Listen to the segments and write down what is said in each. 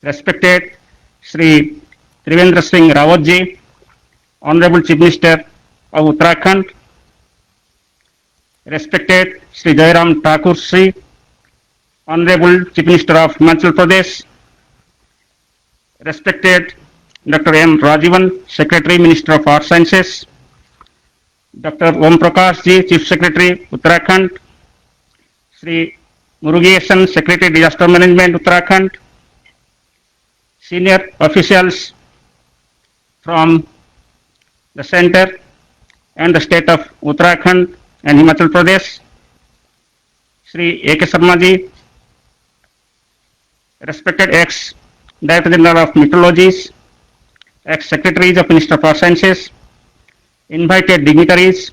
Respected Sri Trivendra Singh Rawat ji, Honorable Chief Minister of Uttarakhand, respected Sri Jairam Thakur Sri, Honorable Chief Minister of Himachal Pradesh, respected Dr. M. Rajivan, Secretary, Minister of Arts Sciences, Dr. Om Prakash ji, Chief Secretary, Uttarakhand, Sri Murugesan, Secretary, Disaster Management, Uttarakhand, senior officials from the center and the state of Uttarakhand and Himachal Pradesh, Sri A.K. Sharma ji, respected ex-Director General of Meteorology, ex-Secretaries of Minister of Earth Sciences, invited dignitaries,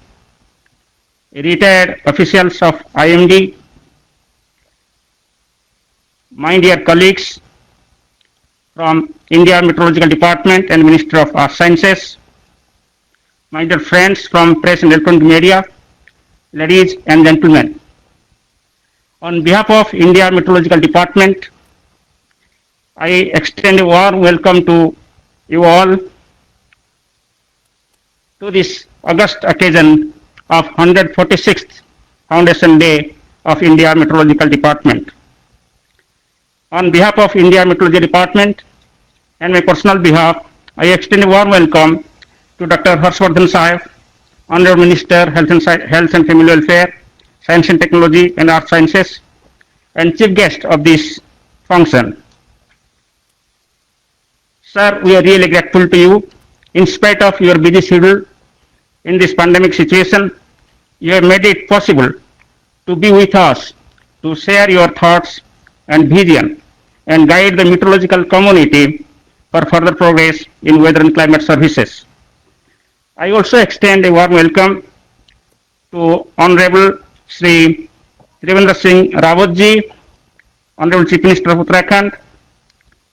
retired officials of IMD, my dear colleagues from India Meteorological Department and Minister of Earth Sciences, my dear friends from press and electronic media, ladies and gentlemen. On behalf of India Meteorological Department, I extend a warm welcome to you all to this august occasion of 146th Foundation Day of India Meteorological Department. On behalf of India Meteorology Department and my personal behalf, I extend a warm welcome to Dr. Harshvardhan Sahib, Honorable Minister, Health and Family Welfare, Science and Technology and Art Sciences, and Chief Guest of this function. Sir, we are really grateful to you. In spite of your busy schedule in this pandemic situation, you have made it possible to be with us, to share your thoughts and vision, and guide the meteorological community for further progress in weather and climate services. I also extend a warm welcome to Honorable Sri Trivendra Singh Rawat ji, Honorable Chief Minister of Uttarakhand,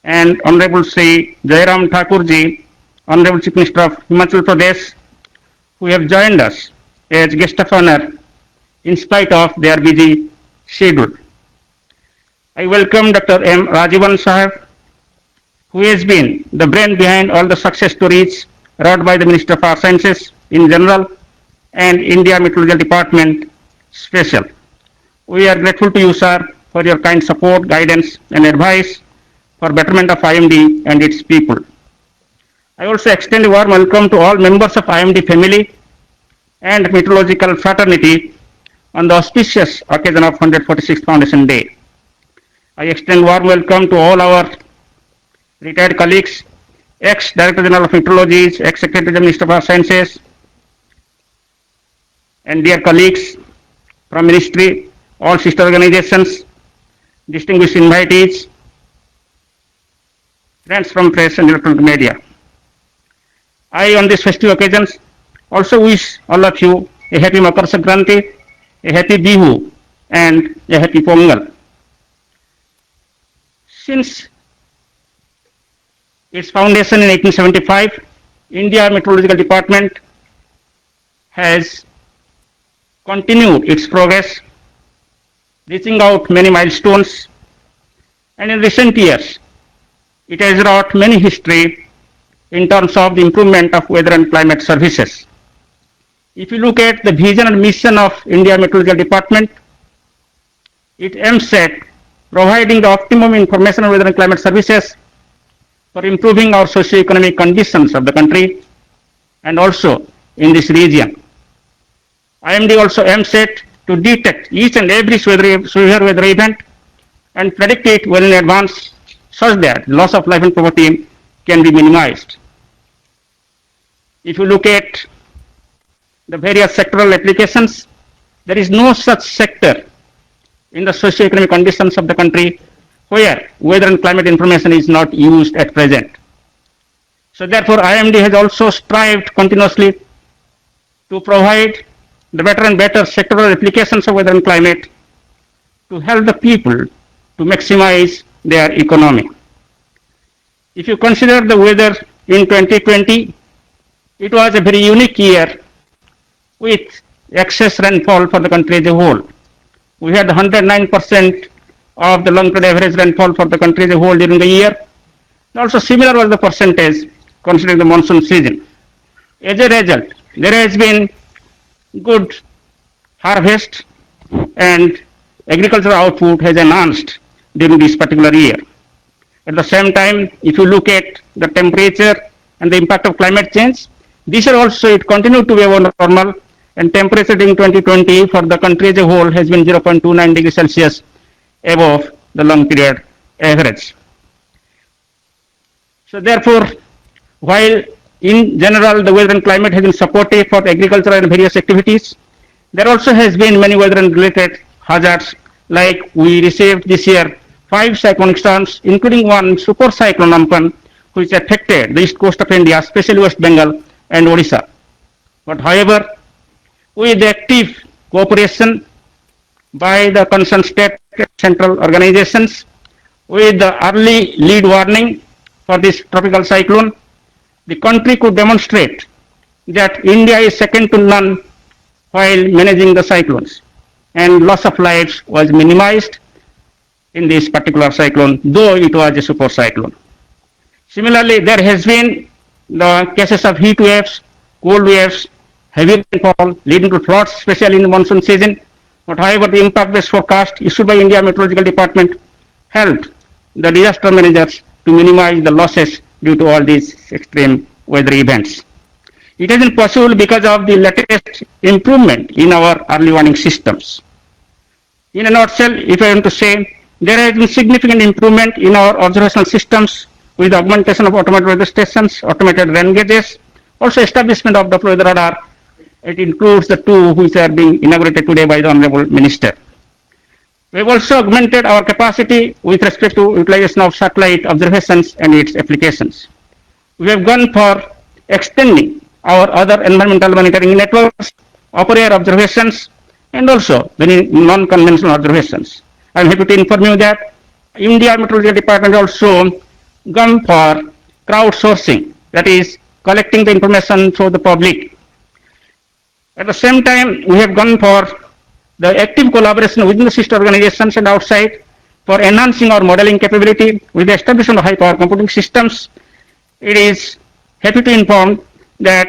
and Honorable Sri Jairam Thakur ji, Honorable Chief Minister of Himachal Pradesh, who have joined us as guest of honor in spite of their busy schedule. I welcome Dr. M. Rajivan Sahib, who has been the brain behind all the success stories wrought by the Minister of Earth Sciences in general and India Meteorological Department special. We are grateful to you, sir, for your kind support, guidance, and advice for betterment of IMD and its people. I also extend a warm welcome to all members of IMD family and meteorological fraternity on the auspicious occasion of 146th Foundation Day. I extend warm welcome to all our retired colleagues, ex-Director General of Meteorology, ex-Secretary of Minister of Earth Sciences, and dear colleagues from Ministry, all sister organizations, distinguished invitees, friends from press and electronic media. I, on this festive occasion, also wish all of you a happy Makar Sankranti, a happy Bihu, and a happy Pongal. Since its foundation in 1875, India Meteorological Department has continued its progress, reaching out many milestones, and in recent years, it has wrought many history in terms of the improvement of weather and climate services. If you look at the vision and mission of India Meteorological Department, it aims at providing the optimum information on weather and climate services for improving our socio-economic conditions of the country and also in this region. IMD also aims at to detect each and every severe weather event and predict it well in advance such that loss of life and property can be minimized. If you look at the various sectoral applications, there is no such sector in the socio-economic conditions of the country where weather and climate information is not used at present. So therefore, IMD has also strived continuously to provide the better and better sectoral applications of weather and climate to help the people to maximize their economy. If you consider the weather in 2020, it was a very unique year with excess rainfall for the country as a whole. We had 109% of the long-term average rainfall for the country as a whole during the year, Also similar was the percentage considering the monsoon season. As a result, there has been good harvest and agricultural output has enhanced during this particular year. At the same time, if you look at the temperature and the impact of climate change, this year also it continued to be above normal, and temperature during 2020 for the country as a whole has been 0.29 degrees Celsius above the long period average. So therefore, while in general the weather and climate has been supportive for agriculture and various activities, there also has been many weather and related hazards, like we received this year 5 cyclonic storms, including one super cyclone Amphan, which affected the east coast of India, especially West Bengal and Odisha. But however, with active cooperation by the concerned state and central organizations, with the early lead warning for this tropical cyclone, the country could demonstrate that India is second to none while managing the cyclones, and loss of lives was minimized in this particular cyclone, though it was a super cyclone. Similarly, there has been the cases of heat waves, cold waves, heavy rainfall leading to floods, especially in the monsoon season. But however, the impact-based forecast issued by India Meteorological Department helped the disaster managers to minimize the losses due to all these extreme weather events. It has been possible because of the latest improvement in our early warning systems. In a nutshell, if I want to say, there has been significant improvement in our observational systems with the augmentation of automated weather stations, automated rain gauges, also establishment of the weather radar. It includes the two which are being inaugurated today by the Honorable Minister. We have also augmented our capacity with respect to utilization of satellite observations and its applications. We have gone for extending our other environmental monitoring networks, upper air observations, and also the non-conventional observations. I am happy to inform you that India Meteorological Department also gone for crowdsourcing, that is, collecting the information for the public. At the same time, we have gone for the active collaboration within the sister organizations and outside for enhancing our modeling capability with the establishment of high power computing systems. It is happy to inform that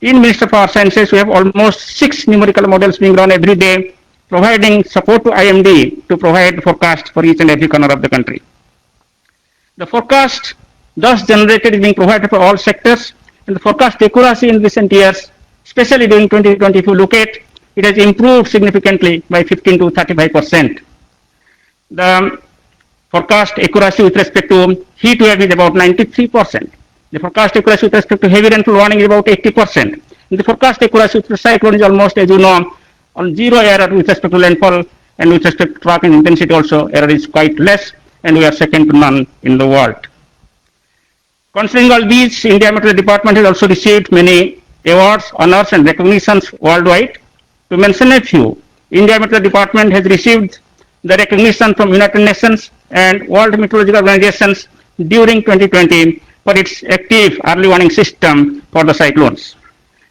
in Ministry of Earth Sciences, we have almost 6 numerical models being run every day, providing support to IMD to provide forecast for each and every corner of the country. The forecast thus generated is being provided for all sectors, and the forecast accuracy in recent years, especially during 2020, if you look at, it has improved significantly by 15 to 35%. The forecast accuracy with respect to heat wave is about 93%. The forecast accuracy with respect to heavy rainfall warning is about 80%. And the forecast accuracy with cyclone is almost, as you know, on zero error with respect to rainfall, and with respect to tropical intensity also, error is quite less, and we are second to none in the world. Considering all these, India Meteorology Department has also received many awards, honors, and recognitions worldwide. To mention a few, India Meteorology Department has received the recognition from United Nations and World Meteorological Organizations during 2020 for its active early warning system for the cyclones.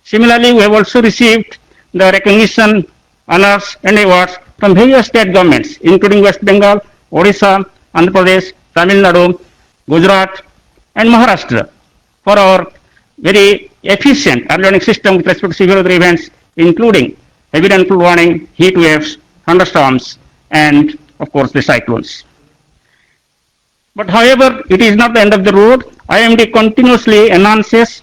Similarly, we have also received the recognition, honors, and awards from various state governments, including West Bengal, Odisha, Andhra Pradesh, Tamil Nadu, Gujarat, and Maharashtra for our very efficient early warning system with respect to severe weather events, including heavy rainfall warning, heat waves, thunderstorms, and of course the cyclones. But however, it is not the end of the road. IMD continuously enhances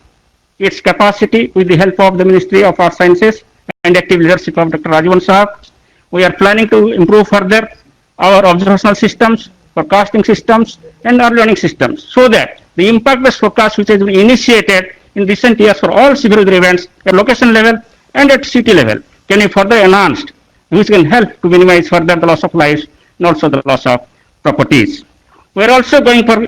its capacity with the help of the Ministry of Earth Sciences and active leadership of Dr. Rajavan Sahab. We are planning to improve further our observational systems, forecasting systems, and early warning systems, so that the impact-based forecast which has been initiated in recent years for all severe weather events at location level and at city level can be further enhanced, which can help to minimize further the loss of lives and also the loss of properties. We are also going for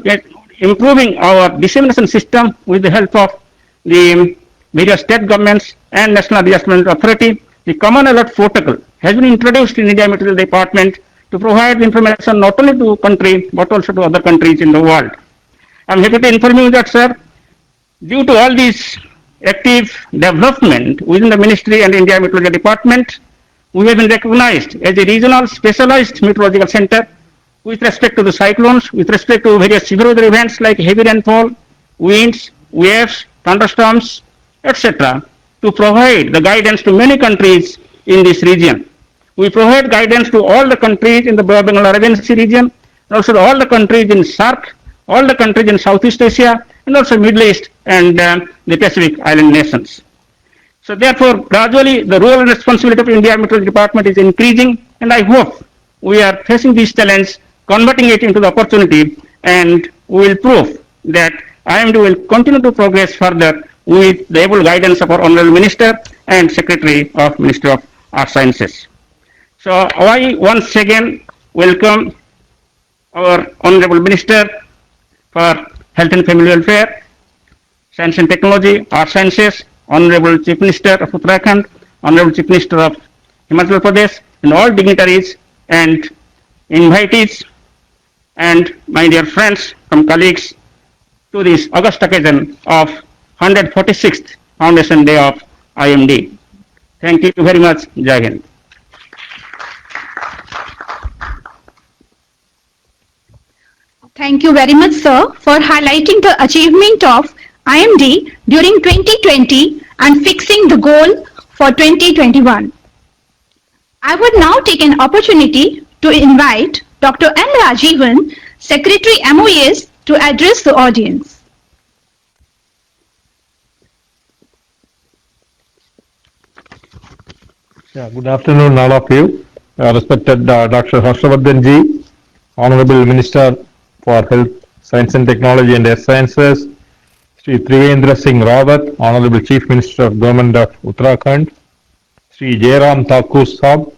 improving our dissemination system with the help of the various state governments and National Disaster Management Authority. The Common Alert Protocol has been introduced in India Meteorology Department to provide information not only to country but also to other countries in the world. I am happy to inform you that, sir, due to all these active development within the Ministry and India Meteorology Department, we have been recognized as a regional specialized meteorological center with respect to the cyclones, with respect to various severe weather events like heavy rainfall, winds, waves, thunderstorms, etc., to provide the guidance to many countries in this region. We provide guidance to all the countries in the Bay of Bengal Arabian Sea region, and also all the countries in SAARC, all the countries in Southeast Asia, and also Middle East and the Pacific Island nations. So therefore, gradually the role and responsibility of India Meteorology Department is increasing, and I hope we are facing this challenge, converting it into the opportunity, and we will prove that IMD will continue to progress further with the able guidance of our Honorable Minister and Secretary of Ministry of Earth Sciences. So I once again welcome our Honorable Minister for Health and Family Welfare, Science and Technology, Earth Sciences, Honorable Chief Minister of Uttarakhand, Honorable Chief Minister of Himachal Pradesh, and all dignitaries and invitees, and my dear friends from colleagues, to this august occasion of 146th Foundation Day of IMD. Thank you very much. Jai Hind. Thank you very much, sir, for highlighting the achievement of IMD during 2020 and fixing the goal for 2021. I would now take an opportunity to invite Dr. M. Rajeevan, Secretary MOES, to address the audience. Good afternoon, all of you. Respected Dr. Harshavardhan Ji, Honorable Minister for Health, Science and Technology and Earth Sciences, Sri Trivendra Singh Rawat, Honorable Chief Minister of Government of Uttarakhand, Sri Jairam Thakur Sahab,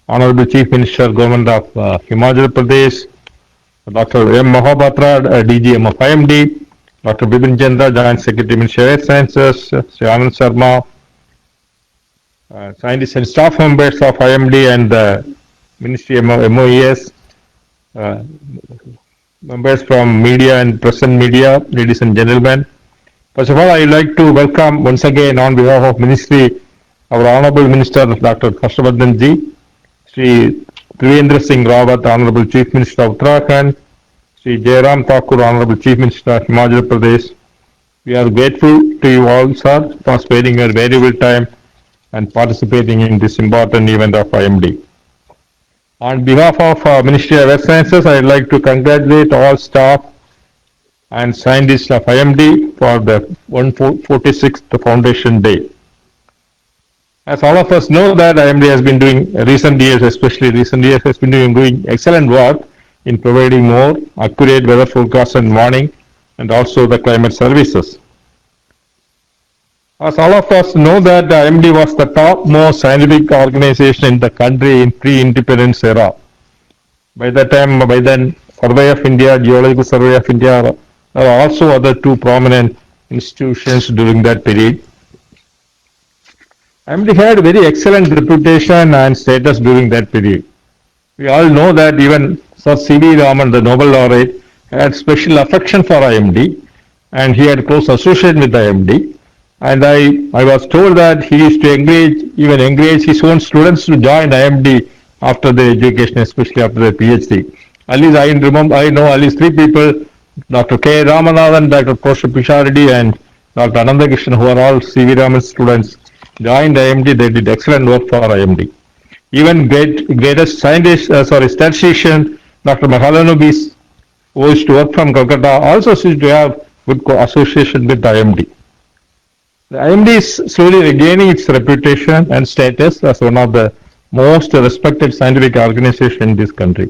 Honorable Chief Minister, Government of Himachal Pradesh, Dr. M. Mohapatra, DGM of IMD, Dr. Bipin Chandra, Joint Secretary, Ministry of Earth Sciences, Sri Anand Sharma, scientists and staff members of IMD and the Ministry of MOES, members from media and press and media, ladies and gentlemen. First of all, I would like to welcome once again on behalf of Ministry our Honorable Minister Dr. Harshavardhan Ji, Sri Trivendra Singh Rawat, Honorable Chief Minister of Uttarakhand, Sri Jairam Thakur, Honorable Chief Minister of Himachal Pradesh. We are grateful to you all, sir, for spending your valuable time and participating in this important event of IMD. On behalf of Ministry of Earth Sciences, I would like to congratulate all staff and scientists of IMD for the 146th Foundation Day. As all of us know that IMD has been doing recent years, especially recent years, has been doing excellent work in providing more accurate weather forecasts and warning, and also the climate services. As all of us know that IMD was the topmost scientific organization in the country in pre-independence era. By then, Survey of India, Geological Survey of India, there are also other two prominent institutions during that period. IMD had very excellent reputation and status during that period. We all know that even Sir C.V. Raman, the Nobel laureate, had special affection for IMD, and he had close association with IMD. And I was told that he used to encourage his own students to join IMD after their education, especially after their PhD. At least I know at least three people, Dr. K. Ramanathan, Dr. Professor Pisharedi, and Dr. Anandakrishnan, who are all C.V. Raman students, joined IMD. They did excellent work for IMD. Even greatest scientist, statistician, Dr. Mahalanobis, who used to work from Calcutta, also seems to have good association with IMD. The IMD is slowly regaining its reputation and status as one of the most respected scientific organizations in this country.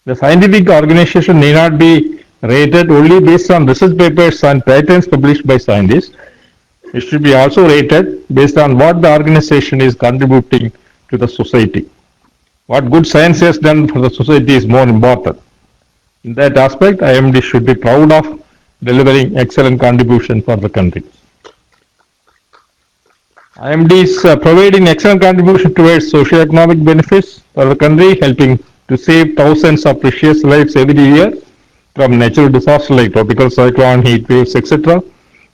The scientific organization need not be rated only based on research papers and patents published by scientists. It should be also rated based on what the organization is contributing to the society. What good science has done for the society is more important. In that aspect, IMD should be proud of delivering excellent contribution for the country. IMD is providing excellent contribution towards socio-economic benefits for the country, helping to save thousands of precious lives every year from natural disasters like tropical cyclone, heat waves, etc.,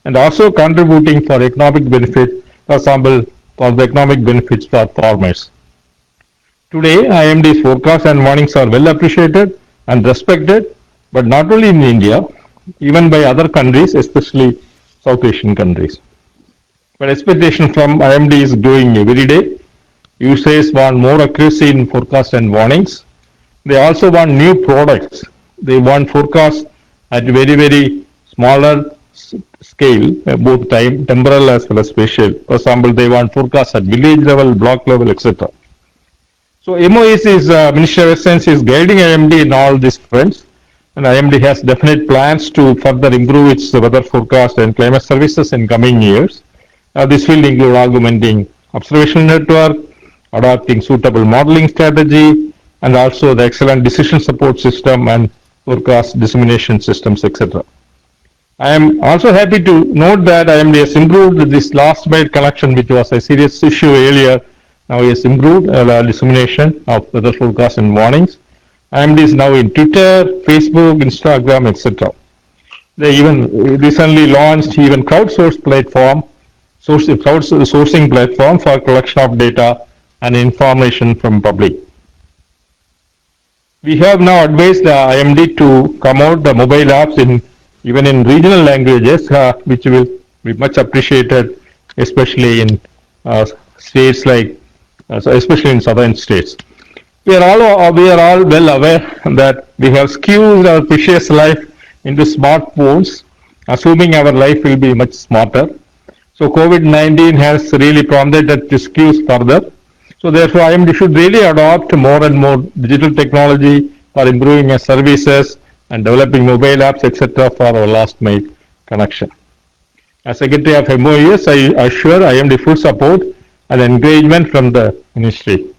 and also contributing for economic benefit, for example, for the economic benefits for farmers. Today, IMD's forecasts and warnings are well appreciated and respected, but not only in India, even by other countries, especially South Asian countries. But expectation from IMD is growing every day. Users want more accuracy in forecast and warnings. They also want new products. They want forecasts at very smaller scale, both temporal as well as spatial. For example, they want forecasts at village level, block level, etc. So MOEC is Ministry of Science is guiding IMD in all these fronts, and IMD has definite plans to further improve its weather forecast and climate services in coming years. This will include augmenting observation network, adopting suitable modeling strategy, and also the excellent decision support system and forecast dissemination systems, etc. I am also happy to note that IMD has improved this last mile connection, which was a serious issue earlier. Now it has improved dissemination of weather forecasts and warnings. IMD is now in Twitter, Facebook, Instagram, etc. They even recently launched even crowdsourcing platform for collection of data and information from public. We have now advised the IMD to come out the mobile apps even in regional languages, which will be much appreciated, especially in states like, especially in southern states. We are all well aware that we have skewed our precious life into smartphones, assuming our life will be much smarter. So COVID-19 has really prompted that to skew further. So therefore, IMD should really adopt more and more digital technology for improving our services and developing mobile apps, etc. for our last mile connection. As Secretary of MOES, I assure IMD full support and engagement from the ministry.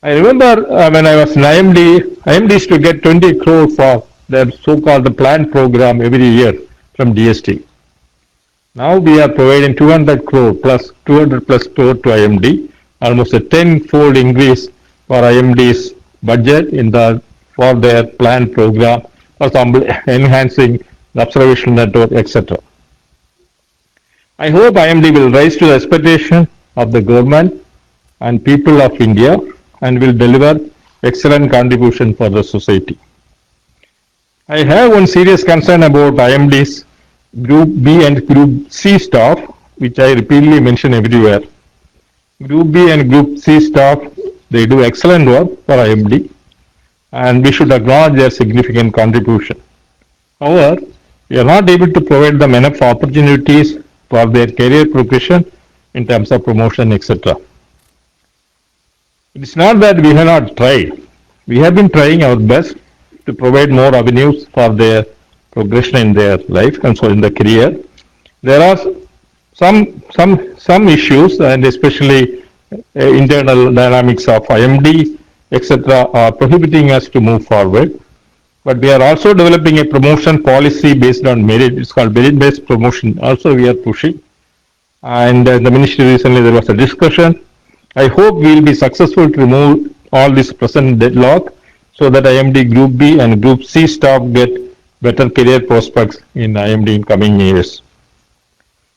I remember when I was in IMD used to get 20 crore for their so-called planned program every year from DST. Now we are providing 200 crore plus 200 plus crore to IMD, almost a 10-fold increase for IMD's budget for their planned program, for example, enhancing the observation network, etc. I hope IMD will rise to the expectation of the government and people of India and will deliver excellent contribution for the society. I have one serious concern about IMD's Group B and Group C staff, which I repeatedly mention everywhere. Group B and Group C staff, they do excellent work for IMD, and we should acknowledge their significant contribution. However, we are not able to provide them enough opportunities for their career progression in terms of promotion, etc. It is not that we have not tried. We have been trying our best to provide more avenues for their progression in their life and so in their career. There are some issues, and especially internal dynamics of IMD, etc., are prohibiting us to move forward. But we are also developing a promotion policy based on merit. It's called merit-based promotion. Also, we are pushing. And the ministry recently there was a discussion. I hope we will be successful to remove all this present deadlock so that IMD Group B and Group C staff get better career prospects in IMD in coming years.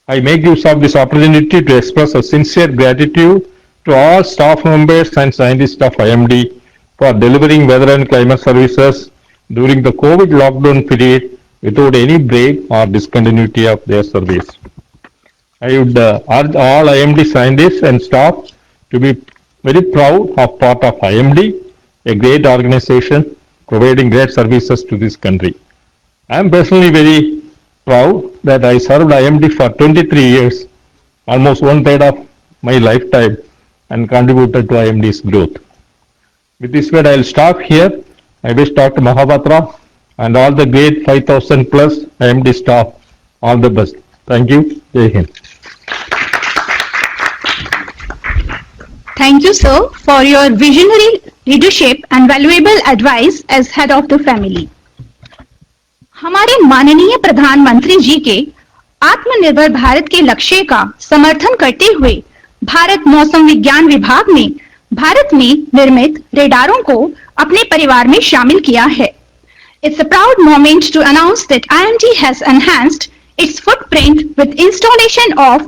I make use of this opportunity to express a sincere gratitude to all staff members and scientists of IMD for delivering weather and climate services during the COVID lockdown period without any break or discontinuity of their service. I would urge all IMD scientists and staff to be very proud of part of IMD, a great organization providing great services to this country. I am personally very proud that I served IMD for 23 years, almost 1/3 of my lifetime, and contributed to IMD's growth. With this word, I will stop here. I wish Dr. Mahapatra and all the great 5,000 plus IMD staff all the best. Thank you. Jai Hind. Thank you, sir, for your visionary leadership and valuable advice as head of the family. हमारे माननीय प्रधानमंत्री जी के आत्मनिर्भर भारत के लक्ष्य का समर्थन करते हुए भारत मौसम विज्ञान विभाग ने भारत में निर्मित रेडारों को अपने परिवार में शामिल किया है. It's a proud moment to announce that IMD has enhanced its footprint with installation of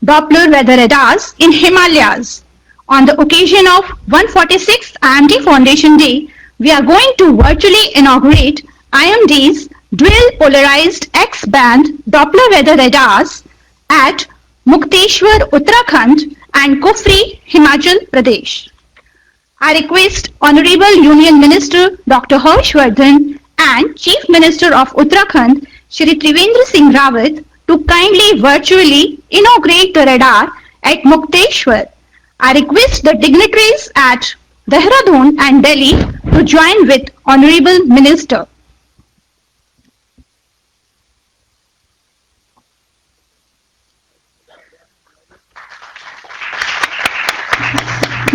Doppler weather radars in Himalayas. On the occasion of 146th IMD Foundation Day, we are going to virtually inaugurate IMD's dual polarized X-band Doppler weather radars at Mukteshwar, Uttarakhand and Kufri, Himachal Pradesh. I request Honorable Union Minister Dr. Harshvardhan and Chief Minister of Uttarakhand Shri Trivendra Singh Rawat to kindly virtually inaugurate the radar at Mukteshwar. I request the dignitaries at Dehradun and Delhi to join with Honorable Minister.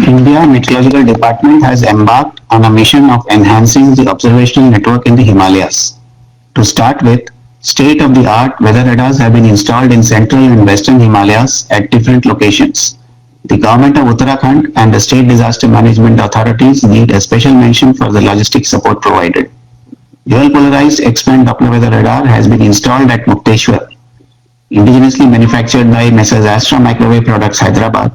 India Meteorological Department has embarked on a mission of enhancing the observational network in the Himalayas. To start with, state-of-the-art weather radars have been installed in central and western Himalayas at different locations. The government of Uttarakhand and the state disaster management authorities need a special mention for the logistic support provided. Dual polarized X-band Doppler weather radar has been installed at Mukteshwar. Indigenously manufactured by Messrs. Astra Microwave Products, Hyderabad,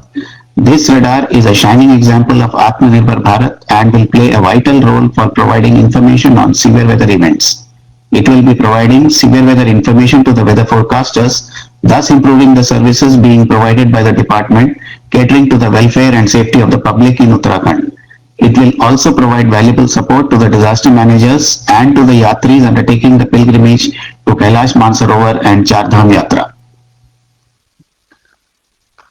this radar is a shining example of Atmanirbhar Bharat and will play a vital role for providing information on severe weather events. It will be providing severe weather information to the weather forecasters, thus improving the services being provided by the department, catering to the welfare and safety of the public in Uttarakhand. It will also provide valuable support to the disaster managers and to the yatris undertaking the pilgrimage to Kailash Mansarovar and Char Dham Yatra.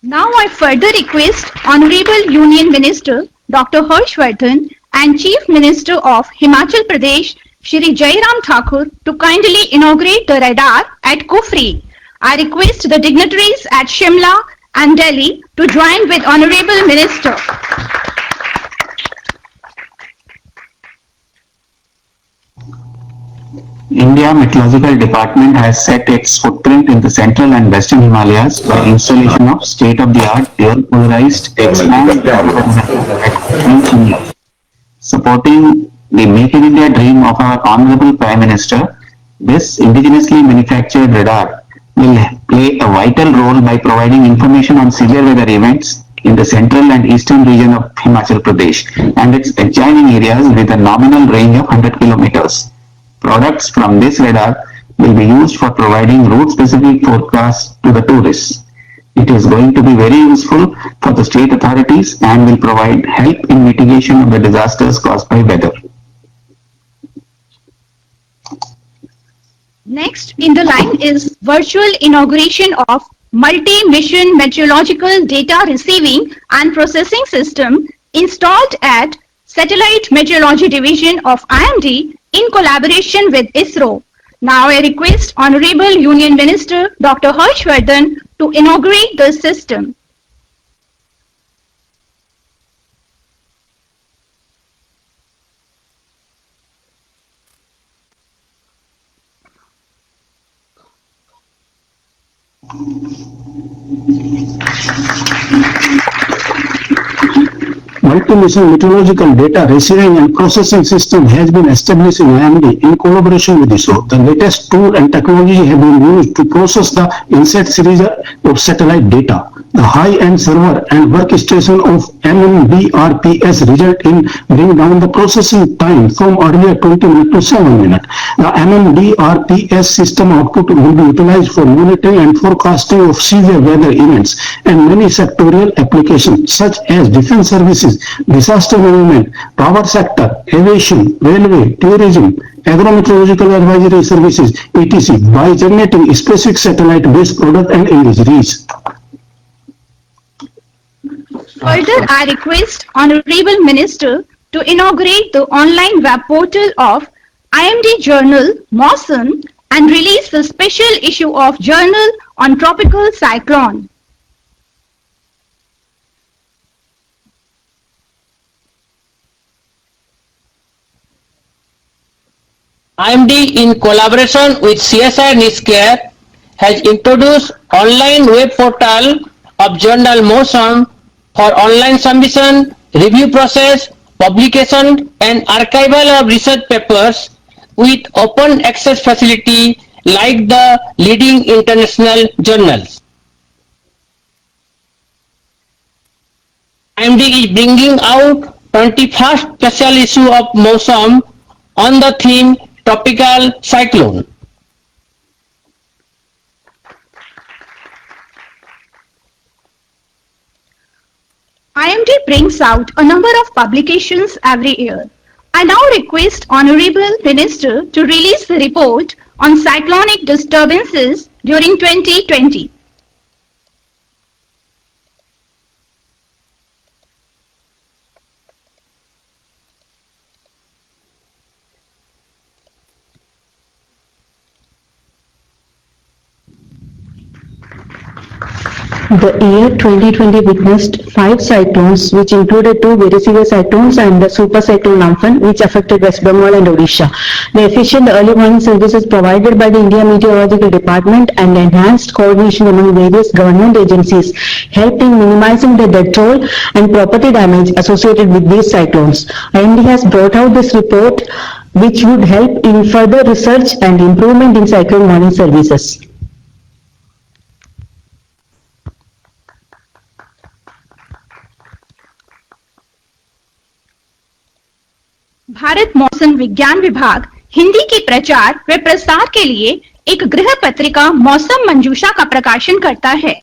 Now I further request Honorable Union Minister Dr. Harshvardhan and Chief Minister of Himachal Pradesh Shri Jairam Thakur to kindly inaugurate the radar at Kufri. I request the dignitaries at Shimla and Delhi to join with Honorable Minister. India Meteorological Department has set its footprint in the central and western Himalayas by installation of state-of-the-art dual polarized X-band supporting the Make in India dream of our Honorable Prime Minister. This indigenously manufactured radar will play a vital role by providing information on severe weather events in the central and eastern region of Himachal Pradesh and its adjoining areas with a nominal range of 100 kilometers. Products from this radar will be used for providing route-specific forecasts to the tourists. It is going to be very useful for the state authorities and will provide help in mitigation of the disasters caused by weather. Next in the line is virtual inauguration of multi-mission meteorological data receiving and processing system installed at Satellite Meteorology Division of IMD in collaboration with ISRO. Now I request Honorable Union Minister Dr. Harshvardhan to inaugurate the system. Multi-mission meteorological data receiving and processing system has been established in IMD in collaboration with ISRO. The latest tool and technology have been used to process the INSAT series of satellite data. The high-end server and workstation of MMBRPS result in bring down the processing time from earlier 20 minutes to 7 minutes. The MMBRPS system output will be utilized for monitoring and forecasting of severe weather events and many sectorial applications such as defense services, disaster management, power sector, aviation, railway, tourism, agrometeorological advisory services, etc. by generating specific satellite-based product and imageries. Further, I request Honorable Minister to inaugurate the online web portal of IMD Journal Mausam and release the special issue of Journal on Tropical Cyclone. IMD in collaboration with CSIR NISCARE has introduced online web portal of Journal Mausam for online submission, review process, publication and archival of research papers with open access facility like the leading international journals. IMD is bringing out 21st special issue of Mosam on the theme Tropical Cyclone. IMD brings out a number of publications every year. I now request Honorable Minister to release the report on cyclonic disturbances during 2020. The year 2020 witnessed 5 cyclones, which included 2 very severe cyclones and the super cyclone Amphan, which affected West Bengal and Odisha. The efficient early warning services provided by the India Meteorological Department and enhanced coordination among various government agencies helped in minimizing the death toll and property damage associated with these cyclones. IMD has brought out this report, which would help in further research and improvement in cyclone warning services. Bharat मौसम विज्ञान विभाग हिंदी के प्रचार व प्रसार के लिए एक गृह पत्रिका मौसम मंजूषा का प्रकाशन करता है।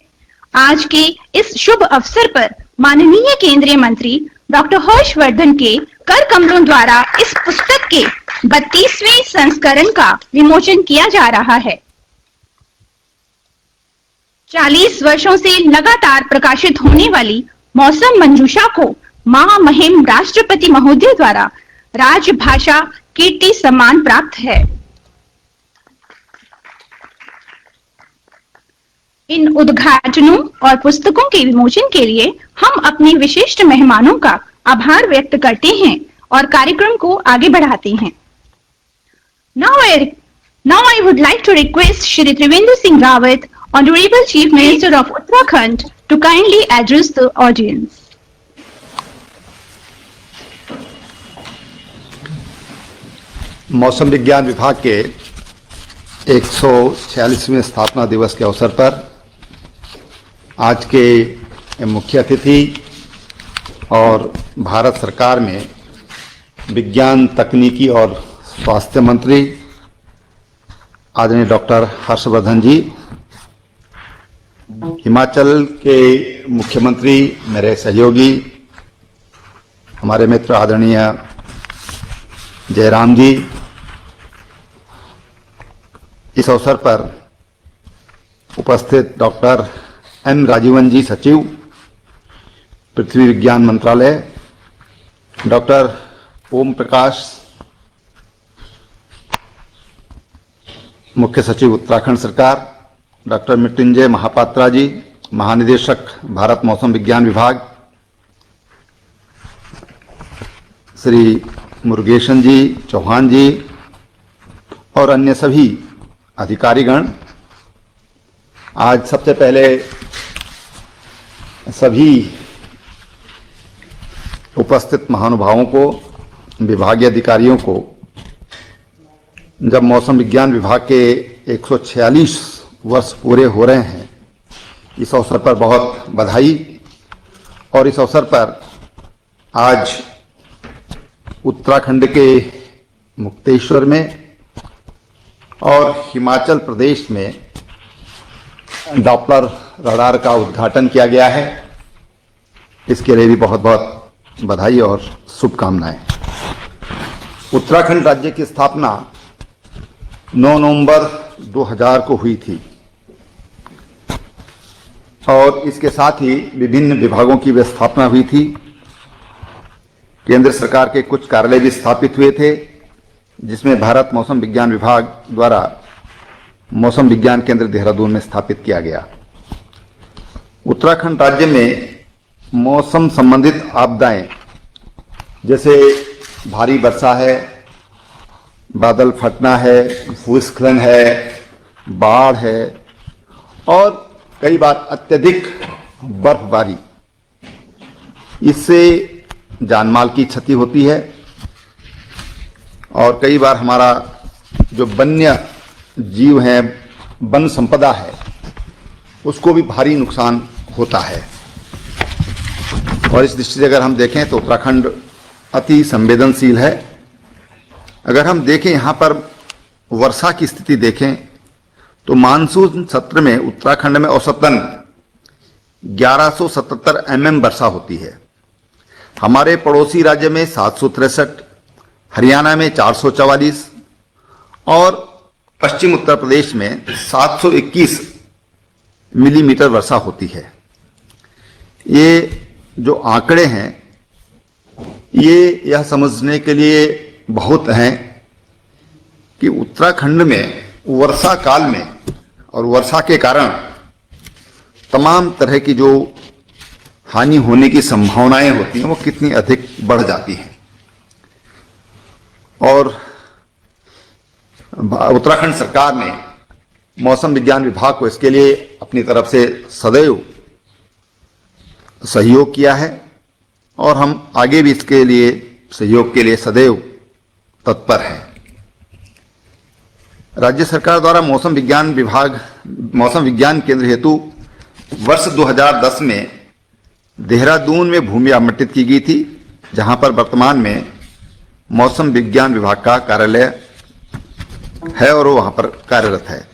आज के इस शुभ अवसर पर माननीय केंद्रीय मंत्री डॉक्टर हर्षवर्धन के कर कमरों द्वारा इस पुस्तक के 32वें संस्करण का विमोचन किया जा रहा है। 40 वर्षों से लगातार प्रकाशित होने वाली मौसम मंजूषा को महामहिम राष्ट्रपति महोदय द्वारा राजभाषा कीर्ति सम्मान प्राप्त है। इन उद्घाटनों और पुस्तकों के विमोचन के लिए हम अपने विशिष्ट मेहमानों का आभार व्यक्त करते हैं और कार्यक्रम को आगे बढ़ाते हैं। Now I would like to request Shri Trivendra Singh Rawat, Honorable Chief Minister of Uttarakhand, to kindly address the audience. मौसम विज्ञान विभाग के 146वें स्थापना दिवस के अवसर पर आज के मुख्य अतिथि और भारत सरकार में विज्ञान तकनीकी और स्वास्थ्य मंत्री आदरणीय डॉक्टर हर्षवर्धन जी, हिमाचल के मुख्यमंत्री मेरे सहयोगी हमारे मित्र आदरणीय जयराम जी, इस अवसर पर उपस्थित डॉक्टर एम राजीवन जी, सचिव पृथ्वी विज्ञान मंत्रालय, डॉक्टर ओम प्रकाश, मुख्य सचिव उत्तराखंड सरकार, डॉक्टर मृत्युंजय महापात्रा जी, महानिदेशक भारत मौसम विज्ञान विभाग, श्री मुरुगेशन जी, चौहान जी और अन्य सभी अधिकारीगण, आज सबसे पहले सभी उपस्थित महानुभावों को, विभागीय अधिकारियों को जब मौसम विज्ञान विभाग के 146 वर्ष पूरे हो रहे हैं, इस अवसर पर बहुत बधाई। और इस अवसर पर आज उत्तराखंड के मुक्तेश्वर में और हिमाचल प्रदेश में डॉपलर रडार का उद्घाटन किया गया है। इसके लिए भी बहुत बहुत बधाई और शुभकामनाएं। उत्तराखंड राज्य की स्थापना 9 नवंबर 2000 को हुई थी और इसके साथ ही विभिन्न विभागों की भी स्थापना हुई थी। केंद्र सरकार के कुछ कार्यालय भी स्थापित हुए थे, जिसमें भारत मौसम विज्ञान विभाग द्वारा मौसम विज्ञान केंद्र देहरादून में स्थापित किया गया। उत्तराखंड राज्य में मौसम संबंधित आपदाएं जैसे भारी वर्षा है, बादल फटना है, भूस्खलन है, बाढ़ है और कई बार अत्यधिक बर्फबारी, इससे जानमाल की क्षति होती है और कई बार हमारा जो वन्य जीव है, वन संपदा है, उसको भी भारी नुकसान होता है। और इस दृष्टि से अगर हम देखें तो उत्तराखंड अति संवेदनशील है। अगर हम देखें यहाँ पर वर्षा की स्थिति देखें तो मानसून सत्र में उत्तराखंड में औसतन 1177 mm वर्षा होती है। हमारे पड़ोसी राज्य में 763, हरियाणा में 444 और पश्चिम उत्तर प्रदेश में 721 मिलीमीटर वर्षा होती है। ये जो आंकड़े हैं ये यह समझने के लिए बहुत हैं कि उत्तराखंड में वर्षा काल में और वर्षा के कारण तमाम तरह की जो हानि होने की संभावनाएं होती हैं वो कितनी अधिक बढ़ जाती हैं। और उत्तराखंड सरकार ने मौसम विज्ञान विभाग को इसके लिए अपनी तरफ से सदैव सहयोग किया है और हम आगे भी इसके लिए सहयोग के लिए सदैव तत्पर हैं। राज्य सरकार द्वारा मौसम विज्ञान केंद्र हेतु वर्ष 2010 में देहरादून में भूमि आवंटित की गई थी, जहां पर वर्तमान में मौसम विज्ञान विभाग का कार्यालय है और वो वहां पर कार्यरत है।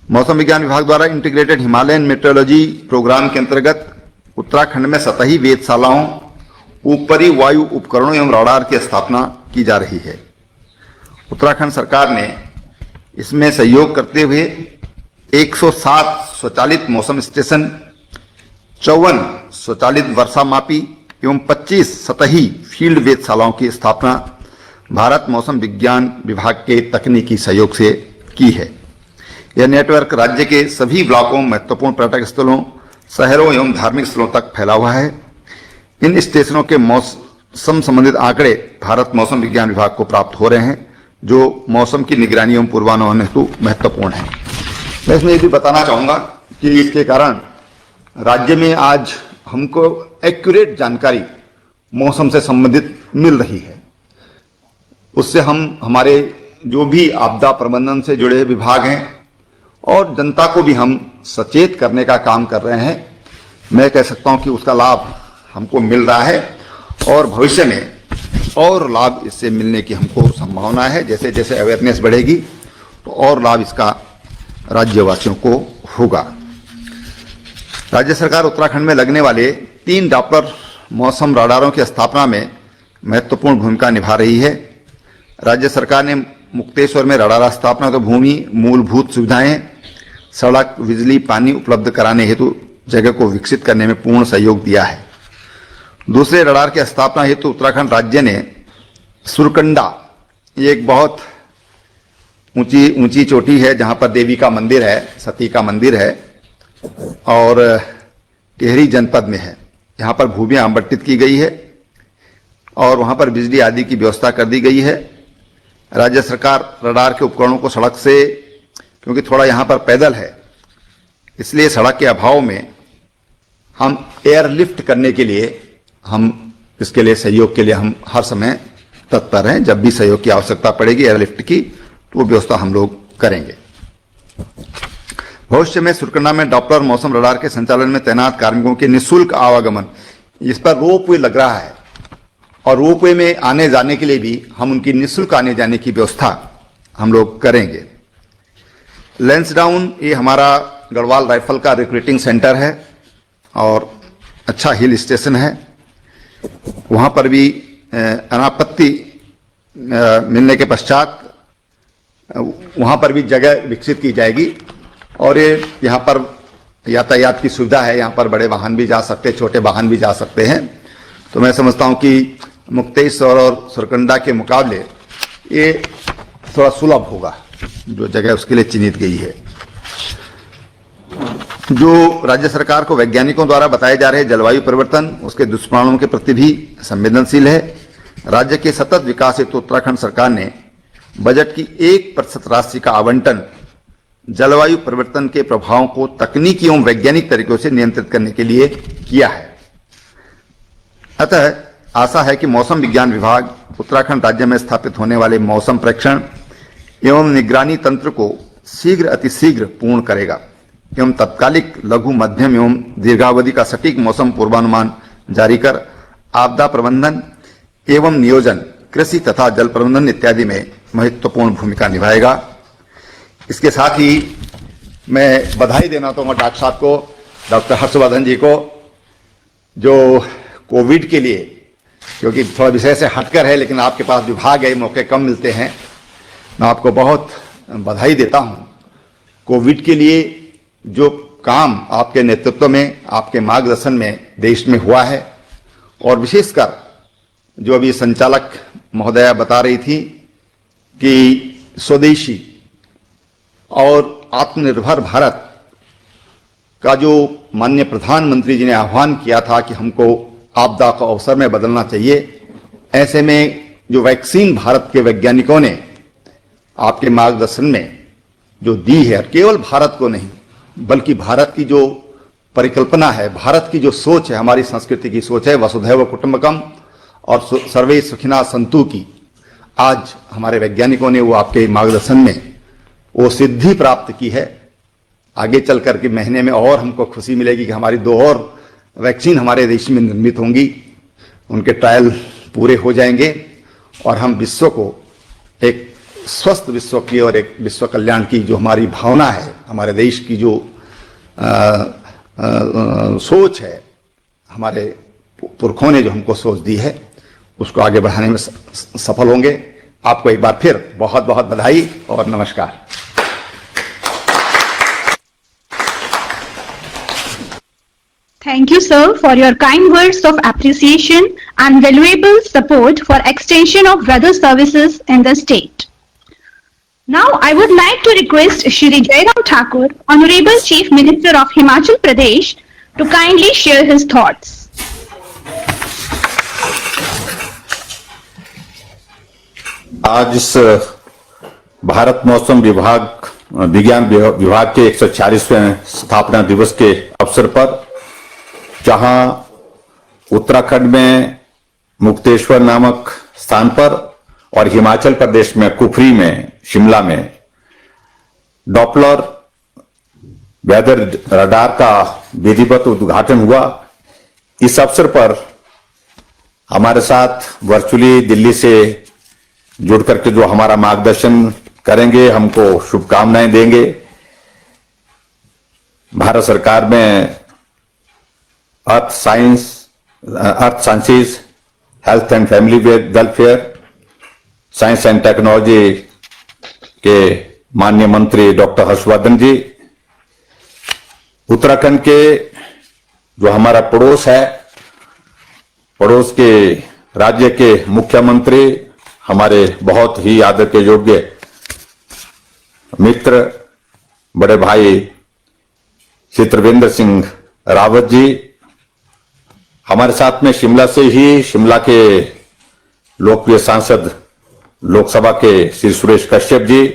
मौसम विज्ञान विभाग द्वारा इंटीग्रेटेड हिमालयन मेट्रोलॉजी प्रोग्राम के अंतर्गत उत्तराखंड में सतही वेधशालाओं, ऊपरी वायु उपकरणों एवं रडार की स्थापना की जा रही है। उत्तराखंड सरकार ने इसमें सहयोग करते हुए 107 स्वचालित मौसम स्टेशन, 54 स्वचालित वर्षा मापी एवं 25 सतही फील्ड वेधशालाओं की स्थापना भारत मौसम विज्ञान विभाग के तकनीकी सहयोग से की है। यह नेटवर्क राज्य के सभी ब्लॉकों, महत्वपूर्ण पर्यटक स्थलों, शहरों एवं धार्मिक स्थलों तक फैला हुआ है। इन स्टेशनों के मौसम संबंधित आंकड़े भारत मौसम विज्ञान विभाग को प्राप्त हो रहे हैं, जो मौसम की निगरानी एवं पूर्वानुमान हेतु महत्वपूर्ण है। मैं इसमें ये भी बताना चाहूंगा कि इसके कारण राज्य में आज हमको एक्यूरेट जानकारी मौसम से संबंधित मिल रही है। उससे हम हमारे जो भी आपदा प्रबंधन से जुड़े विभाग हैं और जनता को भी हम सचेत करने का काम कर रहे हैं। मैं कह सकता हूं कि उसका लाभ हमको मिल रहा है और भविष्य में और लाभ इससे मिलने की हमको संभावना है। जैसे जैसे अवेयरनेस बढ़ेगी तो और लाभ इसका राज्यवासियों को होगा। राज्य सरकार उत्तराखंड में लगने वाले 3 डॉपलर मौसम रडारों की स्थापना में महत्वपूर्ण भूमिका निभा रही है। राज्य सरकार ने मुक्तेश्वर में रडार स्थापना तो भूमि, मूलभूत सुविधाएं, सड़क, बिजली, पानी उपलब्ध कराने हेतु जगह को विकसित करने में पूर्ण सहयोग दिया है। दूसरे रडार की स्थापना हेतु उत्तराखंड राज्य ने सुरकंडा, ये एक बहुत ऊंची चोटी है जहां पर देवी का मंदिर है, सती का मंदिर है और टिहरी जनपद में है। यहाँ पर भूमि आवंटित की गई है और वहां पर बिजली आदि की व्यवस्था कर दी गई है। राज्य सरकार रडार के उपकरणों को सड़क से, क्योंकि थोड़ा यहाँ पर पैदल है, इसलिए सड़क के अभाव में हम एयरलिफ्ट करने के लिए, हम इसके लिए सहयोग के लिए हम हर समय तत्पर हैं। जब भी सहयोग की आवश्यकता पड़ेगी एयरलिफ्ट की तो वो व्यवस्था हम लोग करेंगे। भविष्य में सुरकंडा में डॉपलर मौसम रडार के संचालन में तैनात कार्मिकों के निःशुल्क आवागमन, इस पर रोपवे लग रहा है और रोपवे में आने जाने के लिए भी हम उनकी निःशुल्क आने जाने की व्यवस्था हम लोग करेंगे। लैंसडाउन, ये हमारा गढ़वाल राइफल का रिक्रूटिंग सेंटर है और अच्छा हिल स्टेशन है। वहां पर भी अनापत्ति मिलने के पश्चात वहां पर भी जगह विकसित की जाएगी और ये यहाँ पर यातायात की सुविधा है। यहाँ पर बड़े वाहन भी जा सकते हैं, छोटे वाहन भी जा सकते हैं। तो मैं समझता हूँ कि मुक्तेश्वर और सुरकंडा के मुकाबले ये थोड़ा सुलभ होगा जो जगह उसके लिए चिन्हित गई है। जो राज्य सरकार को वैज्ञानिकों द्वारा बताए जा रहे जलवायु परिवर्तन, उसके दुष्परिणामों के प्रति भी संवेदनशील है। राज्य के सतत विकास हेतु उत्तराखंड सरकार ने बजट की 1% राशि का आवंटन जलवायु परिवर्तन के प्रभावों को तकनीकी एवं वैज्ञानिक तरीकों से नियंत्रित करने के लिए किया है। अतः आशा है कि मौसम विज्ञान विभाग उत्तराखंड राज्य में स्थापित होने वाले मौसम प्रेक्षण एवं निगरानी तंत्र को शीघ्र अतिशीघ्र पूर्ण करेगा एवं तत्कालिक, लघु, मध्यम एवं दीर्घावधि का सटीक मौसम पूर्वानुमान जारी कर आपदा प्रबंधन एवं नियोजन, कृषि तथा जल प्रबंधन इत्यादि में महत्वपूर्ण भूमिका निभाएगा। इसके साथ ही मैं बधाई देना चाहूंगा डॉक्टर साहब को, डॉक्टर हर्षवर्धन जी को, जो कोविड के लिए, क्योंकि थोड़ा विषय से हटकर है लेकिन आपके पास विभाग है, मौके कम मिलते हैं, मैं आपको बहुत बधाई देता हूं। कोविड के लिए जो काम आपके नेतृत्व में, आपके मार्गदर्शन में देश में हुआ है, और विशेषकर जो अभी संचालक महोदया बता रही थी कि स्वदेशी और आत्मनिर्भर भारत का जो माननीय प्रधानमंत्री जी ने आह्वान किया था कि हमको आपदा को अवसर में बदलना चाहिए, ऐसे में जो वैक्सीन भारत के वैज्ञानिकों ने आपके मार्गदर्शन में जो दी है, केवल भारत को नहीं बल्कि भारत की जो परिकल्पना है, भारत की जो सोच है, हमारी संस्कृति की सोच है, वसुधैव कुटुंबकम और सर्वे सुखिना संतु की, आज हमारे वैज्ञानिकों ने वो आपके मार्गदर्शन में वो सिद्धि प्राप्त की है। आगे चल करके महीने में और हमको खुशी मिलेगी कि हमारी 2 और वैक्सीन हमारे देश में निर्मित होंगी, उनके ट्रायल पूरे हो जाएंगे और हम विश्व को एक स्वस्थ विश्व की और एक विश्व कल्याण की जो हमारी भावना है, हमारे देश की जो सोच है, हमारे पुरखों ने जो हमको सोच दी है, उसको आगे बढ़ाने में सफल होंगे। आपको एक बार फिर बहुत बहुत बधाई और नमस्कार। Thank you, sir, for your kind words of appreciation and valuable support for extension of brother services in the state. Now, I would like to request Shri Jairam Thakur, Honorable Chief Minister of Himachal Pradesh, to kindly share his thoughts. आज इस भारत मौसम विज्ञान विभाग के 146वें स्थापना दिवस के अवसर पर, जहां उत्तराखंड में मुक्तेश्वर नामक स्थान पर और हिमाचल प्रदेश में कुफरी में, शिमला में डॉपलर वेदर रडार का विधिवत उद्घाटन हुआ। इस अवसर पर हमारे साथ वर्चुअली दिल्ली से जुड़ करके जो हमारा मार्गदर्शन करेंगे, हमको शुभकामनाएं देंगे। भारत सरकार में अर्थ sciences, health and family welfare, science and technology के माननीय मंत्री डॉक्टर हर्षवर्धन जी, उत्तराखंड के जो हमारा पड़ोस है, पड़ोस के राज्य के मुख्यमंत्री, हमारे बहुत ही आदर के योग्य मित्र बड़े भाई श्री त्रिवेंद्र सिंह रावत जी, हमारे साथ में शिमला से ही शिमला के लोकप्रिय सांसद लोकसभा के श्री सुरेश कश्यप जी,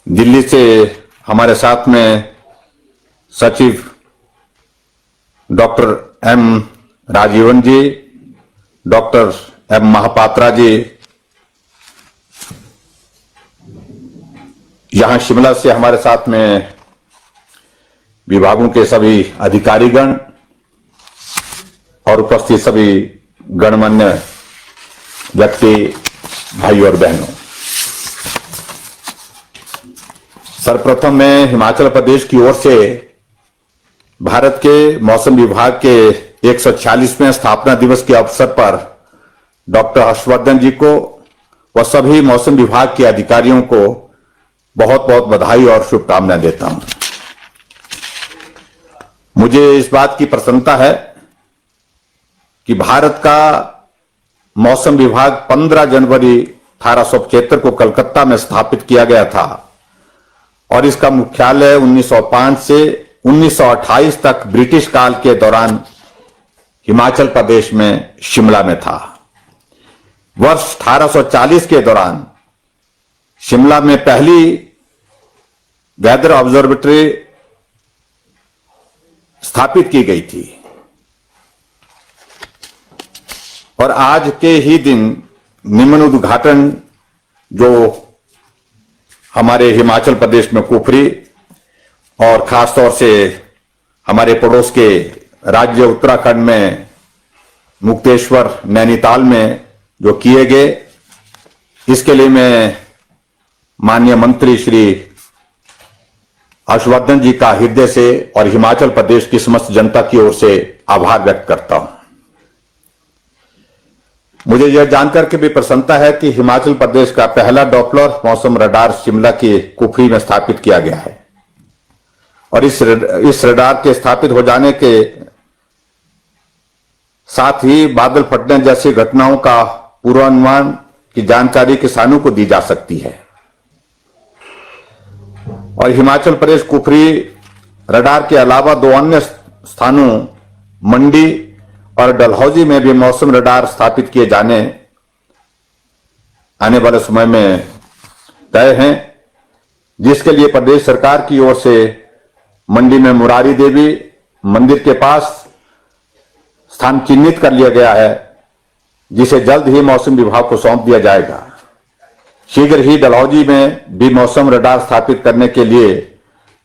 दिल्ली से हमारे साथ में सचिव डॉक्टर एम राजीवन जी, डॉक्टर एम महापात्रा जी, यहां शिमला से हमारे साथ में विभागों के सभी अधिकारीगण और उपस्थित सभी गणमान्य व्यक्ति, भाई और बहनों, सर्वप्रथम मैं हिमाचल प्रदेश की ओर से भारत के मौसम विभाग के 146वें स्थापना दिवस के अवसर पर डॉक्टर हर्षवर्धन जी को व सभी मौसम विभाग के अधिकारियों को बहुत बहुत बधाई और शुभकामनाएं देता हूं। मुझे इस बात की प्रसन्नता है कि भारत का मौसम विभाग 15 जनवरी 1875 को कलकत्ता में स्थापित किया गया था और इसका मुख्यालय 1905 से 1928 तक ब्रिटिश काल के दौरान हिमाचल प्रदेश में शिमला में था। वर्ष 1840 के दौरान शिमला में पहली वेदर ऑब्जर्वेटरी स्थापित की गई थी और आज के ही दिन निम्न उद्घाटन जो हमारे हिमाचल प्रदेश में कुफरी और खासतौर से हमारे पड़ोस के राज्य उत्तराखंड में मुक्तेश्वर, नैनीताल में जो किए गए, इसके लिए मैं माननीय मंत्री श्री हर्षवर्धन जी का हृदय से और हिमाचल प्रदेश की समस्त जनता की ओर से आभार व्यक्त करता हूं। मुझे यह जानकर के भी प्रसन्नता है कि हिमाचल प्रदेश का पहला डॉपलर मौसम रडार शिमला के कुफरी में स्थापित किया गया है और इस रडार के स्थापित हो जाने के साथ ही बादल फटने जैसी घटनाओं का पूर्वानुमान की जानकारी किसानों को दी जा सकती है और हिमाचल प्रदेश कुफरी रडार के अलावा 2 अन्य स्थानों मंडी और डलहौजी में भी मौसम रडार स्थापित किए जाने आने वाले समय में तय हैं, जिसके लिए प्रदेश सरकार की ओर से मंडी में मुरारी देवी मंदिर के पास स्थान चिन्हित कर लिया गया है, जिसे जल्द ही मौसम विभाग को सौंप दिया जाएगा। शीघ्र ही डलहौजी में भी मौसम रडार स्थापित करने के लिए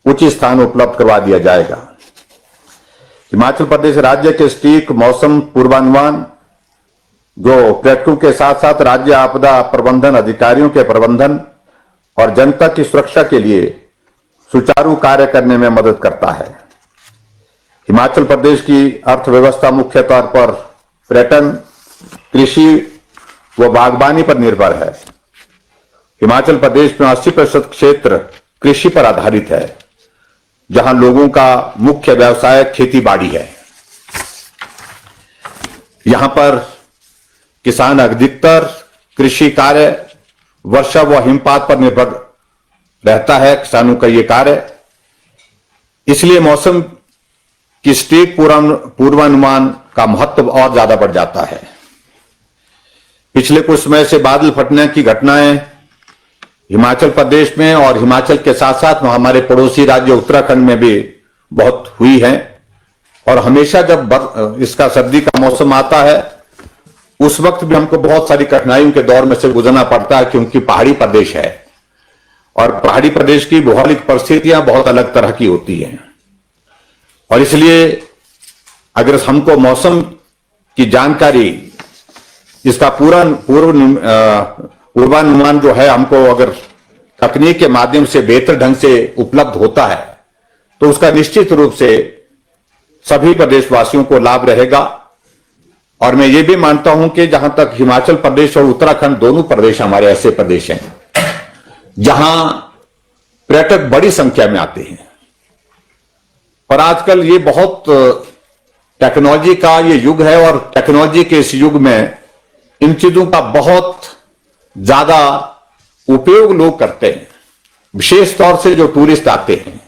उचित स्थान उपलब्ध करवा दिया जाएगा। हिमाचल प्रदेश राज्य के सटीक मौसम पूर्वानुमान जो पर्यटकों के साथ साथ राज्य आपदा प्रबंधन अधिकारियों के प्रबंधन और जनता की सुरक्षा के लिए सुचारू कार्य करने में मदद करता है। हिमाचल प्रदेश की अर्थव्यवस्था मुख्य तौर पर पर्यटन, कृषि व बागवानी पर निर्भर है। हिमाचल प्रदेश में 80% क्षेत्र कृषि पर आधारित है, जहां लोगों का मुख्य व्यवसाय खेती बाड़ी है। यहां पर किसान अधिकतर कृषि कार्य वर्षा व हिमपात पर निर्भर रहता है। किसानों का यह कार्य, इसलिए मौसम की सटीक पूर्वानुमान का महत्व और ज्यादा बढ़ जाता है। पिछले कुछ समय से बादल फटने की घटनाएं हिमाचल प्रदेश में और हिमाचल के साथ साथ हमारे पड़ोसी राज्य उत्तराखंड में भी बहुत हुई है और हमेशा जब इसका सर्दी का मौसम आता है उस वक्त भी हमको बहुत सारी कठिनाइयों के दौर में से गुजरना पड़ता है, क्योंकि पहाड़ी प्रदेश है और पहाड़ी प्रदेश की भौगोलिक परिस्थितियां बहुत अलग तरह की होती हैं और इसलिए अगर हमको मौसम की जानकारी, इसका पूर्वानुमान जो है हमको अगर तकनीक के माध्यम से बेहतर ढंग से उपलब्ध होता है तो उसका निश्चित रूप से सभी प्रदेशवासियों को लाभ रहेगा। और मैं ये भी मानता हूं कि जहां तक हिमाचल प्रदेश और उत्तराखंड दोनों प्रदेश हमारे ऐसे प्रदेश हैं जहां पर्यटक बड़ी संख्या में आते हैं और आजकल ये बहुत टेक्नोलॉजी का ये युग है और टेक्नोलॉजी के इस युग में इन चीजों का बहुत ज्यादा उपयोग लोग करते हैं, विशेष तौर से जो टूरिस्ट आते हैं।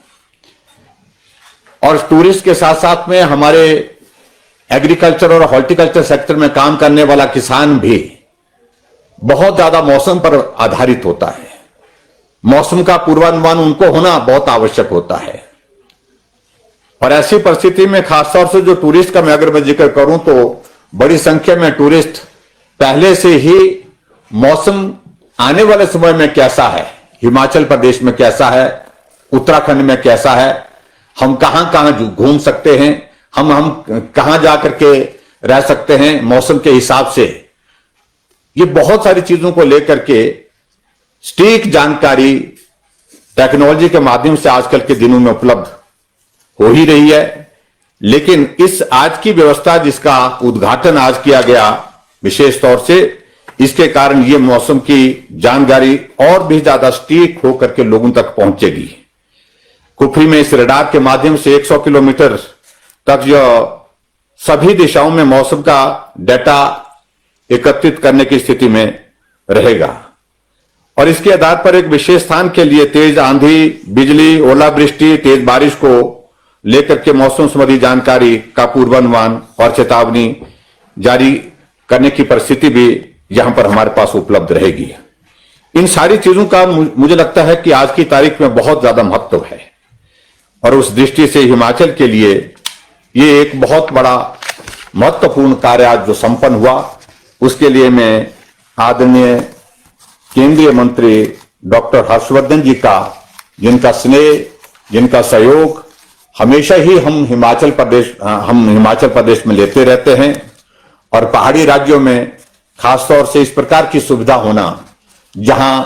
और टूरिस्ट के साथ साथ में हमारे एग्रीकल्चर और हॉर्टिकल्चर सेक्टर में काम करने वाला किसान भी बहुत ज्यादा मौसम पर आधारित होता है। मौसम का पूर्वानुमान उनको होना बहुत आवश्यक होता है और ऐसी परिस्थिति में खासतौर से जो टूरिस्ट का मैं अगर मैं जिक्र करूं तो बड़ी संख्या में टूरिस्ट पहले से ही मौसम आने वाले समय में कैसा है, हिमाचल प्रदेश में कैसा है, उत्तराखंड में कैसा है, हम कहां कहां घूम सकते हैं, हम कहां जाकर के रह सकते हैं मौसम के हिसाब से, ये बहुत सारी चीजों को लेकर के सटीक जानकारी टेक्नोलॉजी के माध्यम से आजकल के दिनों में उपलब्ध हो ही रही है। लेकिन इस आज की व्यवस्था जिसका उद्घाटन आज किया गया विशेष तौर से, इसके कारण ये मौसम की जानकारी और भी ज्यादा सटीक होकर के लोगों तक पहुंचेगी। कुफरी में इस रडार के माध्यम से 100 किलोमीटर तक जो सभी दिशाओं में मौसम का डेटा एकत्रित करने की स्थिति में रहेगा और इसके आधार पर एक विशेष स्थान के लिए तेज आंधी, बिजली, ओलावृष्टि, तेज बारिश को लेकर के मौसम संबंधी जानकारी का पूर्वानुमान और चेतावनी जारी करने की परिस्थिति भी यहां पर हमारे पास उपलब्ध रहेगी। इन सारी चीजों का मुझे लगता है कि आज की तारीख में बहुत ज्यादा महत्व है और उस दृष्टि से हिमाचल के लिए ये एक बहुत बड़ा महत्वपूर्ण कार्य आज जो संपन्न हुआ, उसके लिए मैं आदरणीय केंद्रीय मंत्री डॉक्टर हर्षवर्धन जी का, जिनका स्नेह, जिनका सहयोग हमेशा ही हम हिमाचल प्रदेश में लेते रहते हैं और पहाड़ी राज्यों में खासतौर से इस प्रकार की सुविधा होना, जहां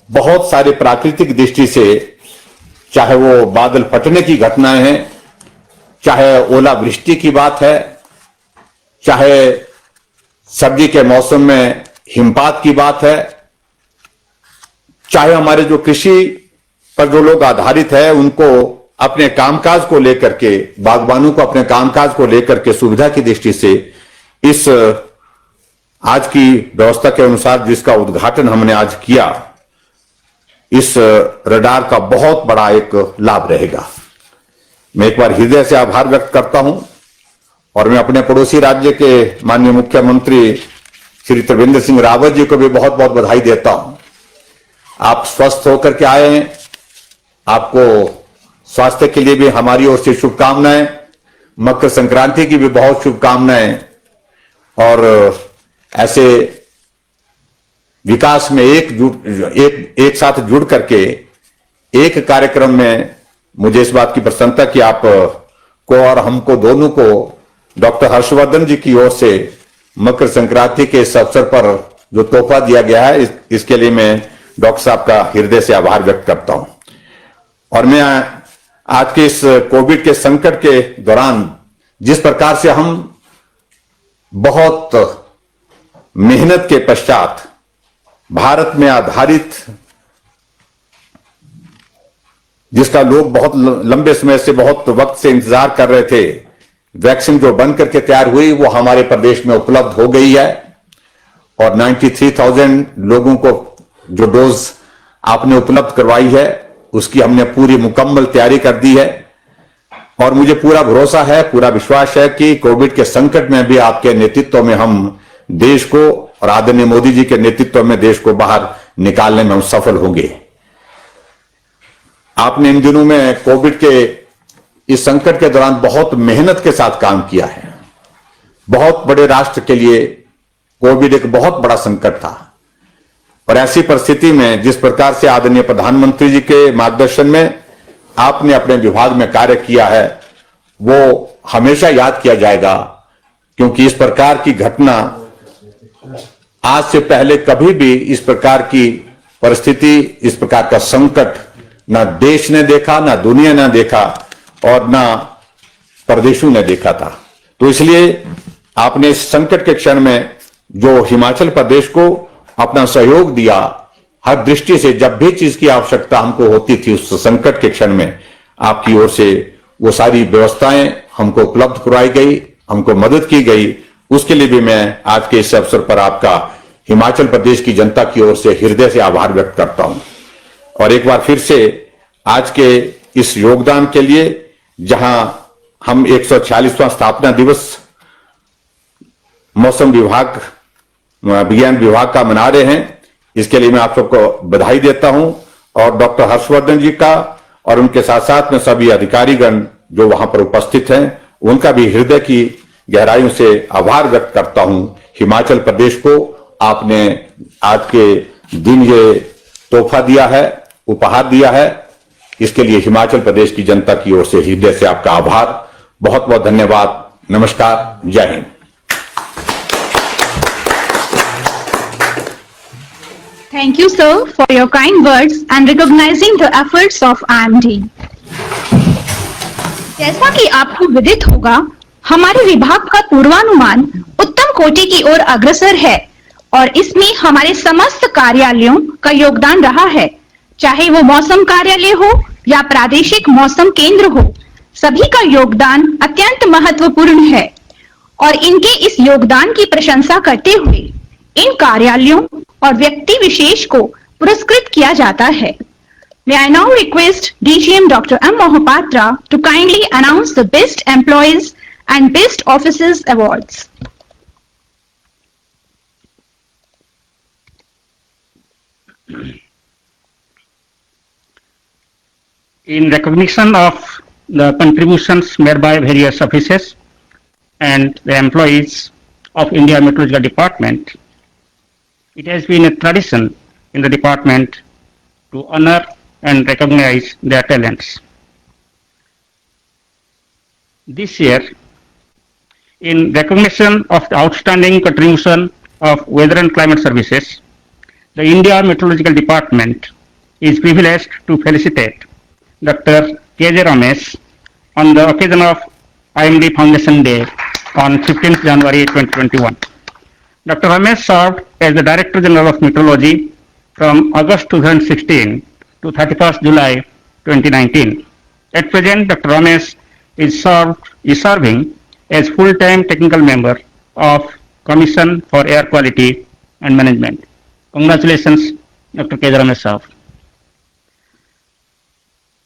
बहुत सारे प्राकृतिक दृष्टि से, चाहे वो बादल फटने की घटनाएं हैं, चाहे ओलावृष्टि की बात है, चाहे सर्दी के मौसम में हिमपात की बात है, चाहे हमारे जो कृषि पर जो लोग आधारित है उनको अपने कामकाज को लेकर के, बागबानों को अपने कामकाज को लेकर के सुविधा की दृष्टि से इस आज की व्यवस्था के अनुसार जिसका उद्घाटन हमने आज किया, इस रडार का बहुत बड़ा एक लाभ रहेगा। मैं एक बार हृदय से आभार व्यक्त करता हूं और मैं अपने पड़ोसी राज्य के माननीय मुख्यमंत्री श्री त्रिवेंद्र सिंह रावत जी को भी बहुत बहुत बधाई देता हूं। आप स्वस्थ होकर के आए हैं, आपको स्वास्थ्य के लिए भी हमारी ओर से शुभकामनाएं, मकर संक्रांति की भी बहुत शुभकामनाएं, और ऐसे विकास में एक साथ जुड़ करके एक कार्यक्रम में मुझे इस बात की प्रसन्नता कि आप को और हमको दोनों को डॉक्टर हर्षवर्धन जी की ओर से मकर संक्रांति के इस अवसर पर जो तोहफा दिया गया है, इसके लिए मैं डॉक्टर साहब का हृदय से आभार व्यक्त करता हूं। और मैं आज के इस कोविड के संकट के दौरान जिस प्रकार से हम बहुत मेहनत के पश्चात भारत में आधारित, जिसका लोग बहुत लंबे समय से, बहुत वक्त से इंतजार कर रहे थे, वैक्सीन जो बन करके तैयार हुई वो हमारे प्रदेश में उपलब्ध हो गई है और 93,000 लोगों को जो डोज आपने उपलब्ध करवाई है उसकी हमने पूरी मुकम्मल तैयारी कर दी है। और मुझे पूरा भरोसा है, पूरा विश्वास है कि कोविड के संकट में भी आपके नेतृत्व में हम देश को, और आदरणीय मोदी जी के नेतृत्व में देश को बाहर निकालने में हम सफल होंगे। आपने इन दिनों में कोविड के इस संकट के दौरान बहुत मेहनत के साथ काम किया है। बहुत बड़े राष्ट्र के लिए कोविड एक बहुत बड़ा संकट था और ऐसी परिस्थिति में जिस प्रकार से आदरणीय प्रधानमंत्री जी के मार्गदर्शन में आपने अपने विभाग में कार्य किया है वो हमेशा याद किया जाएगा, क्योंकि इस प्रकार की घटना आज से पहले कभी भी इस प्रकार की परिस्थिति, इस प्रकार का संकट ना देश ने देखा, ना दुनिया ने देखा और ना परदेशों ने देखा था। तो इसलिए आपने इस संकट के क्षण में जो हिमाचल प्रदेश को अपना सहयोग दिया, हर दृष्टि से जब भी चीज की आवश्यकता हमको होती थी उस संकट के क्षण में आपकी ओर से वो सारी व्यवस्थाएं हमको उपलब्ध करवाई गई, हमको मदद की गई। उसके लिए भी मैं आज के इस अवसर पर आपका हिमाचल प्रदेश की जनता की ओर से हृदय से आभार व्यक्त करता हूं। और एक बार फिर से आज के इस योगदान के लिए, जहां हम 146वां स्थापना दिवस मौसम विभाग, विज्ञान विभाग का मना रहे हैं, इसके लिए मैं आप सबको बधाई देता हूं और डॉक्टर हर्षवर्धन जी का और उनके साथ साथ में सभी अधिकारीगण जो वहां पर उपस्थित हैं उनका भी हृदय की गहराइयों से आभार व्यक्त करता हूं। हिमाचल प्रदेश को आपने आज के दिन ये तोहफा दिया है, उपहार दिया है, इसके लिए हिमाचल प्रदेश की जनता की ओर से हृदय से आपका आभार। बहुत बहुत धन्यवाद। नमस्कार। जय Hind. Thank you, sir, for your kind words and recognizing the efforts of IMD. जैसा कि आपको विदित होगा, हमारे विभाग का पूर्वानुमान उत्तम कोटि की ओर अग्रसर है और इसमें हमारे समस्त कार्यालयों का योगदान रहा है, चाहे वो मौसम कार्यालय हो या प्रादेशिक मौसम केंद्र हो। सभी का योगदान अत्यंत महत्वपूर्ण है और इनके इस योगदान की प्रशंसा करते हुए इन कार्यालयों और व्यक्ति विशेष को पुरस्कृत किया जाता है। May I now request DGM Dr. M. Mohapatra to kindly announce the Best Employees and Best Officers Awards. In recognition of the contributions made by various officers and the employees of India Meteorological Department, it has been a tradition in the department to honor and recognize their talents. This year, In recognition of the outstanding contribution of Weather and Climate Services, the India Meteorological Department is privileged to felicitate Dr. K.J. Ramesh on the occasion of IMD Foundation Day on 15th January 2021. Dr. Ramesh served as the Director General of Meteorology from August 2016 to 31st July 2019. At present, Dr. Ramesh is serving as full-time technical member of Commission for Air Quality and Management. Congratulations, Dr. K. Ramesh Saab.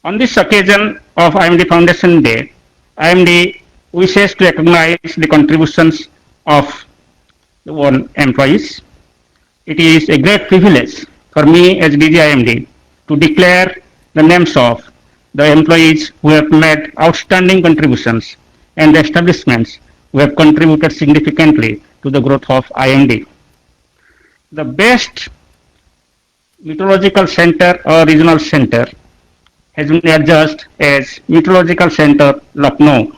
On this occasion of IMD Foundation Day, IMD wishes to recognize the contributions of the own employees. It is a great privilege for me as DG IMD to declare the names of the employees who have made outstanding contributions and the establishments who have contributed significantly to the growth of IMD. The best meteorological center or regional center has been adjudged as Meteorological Center, Lucknow.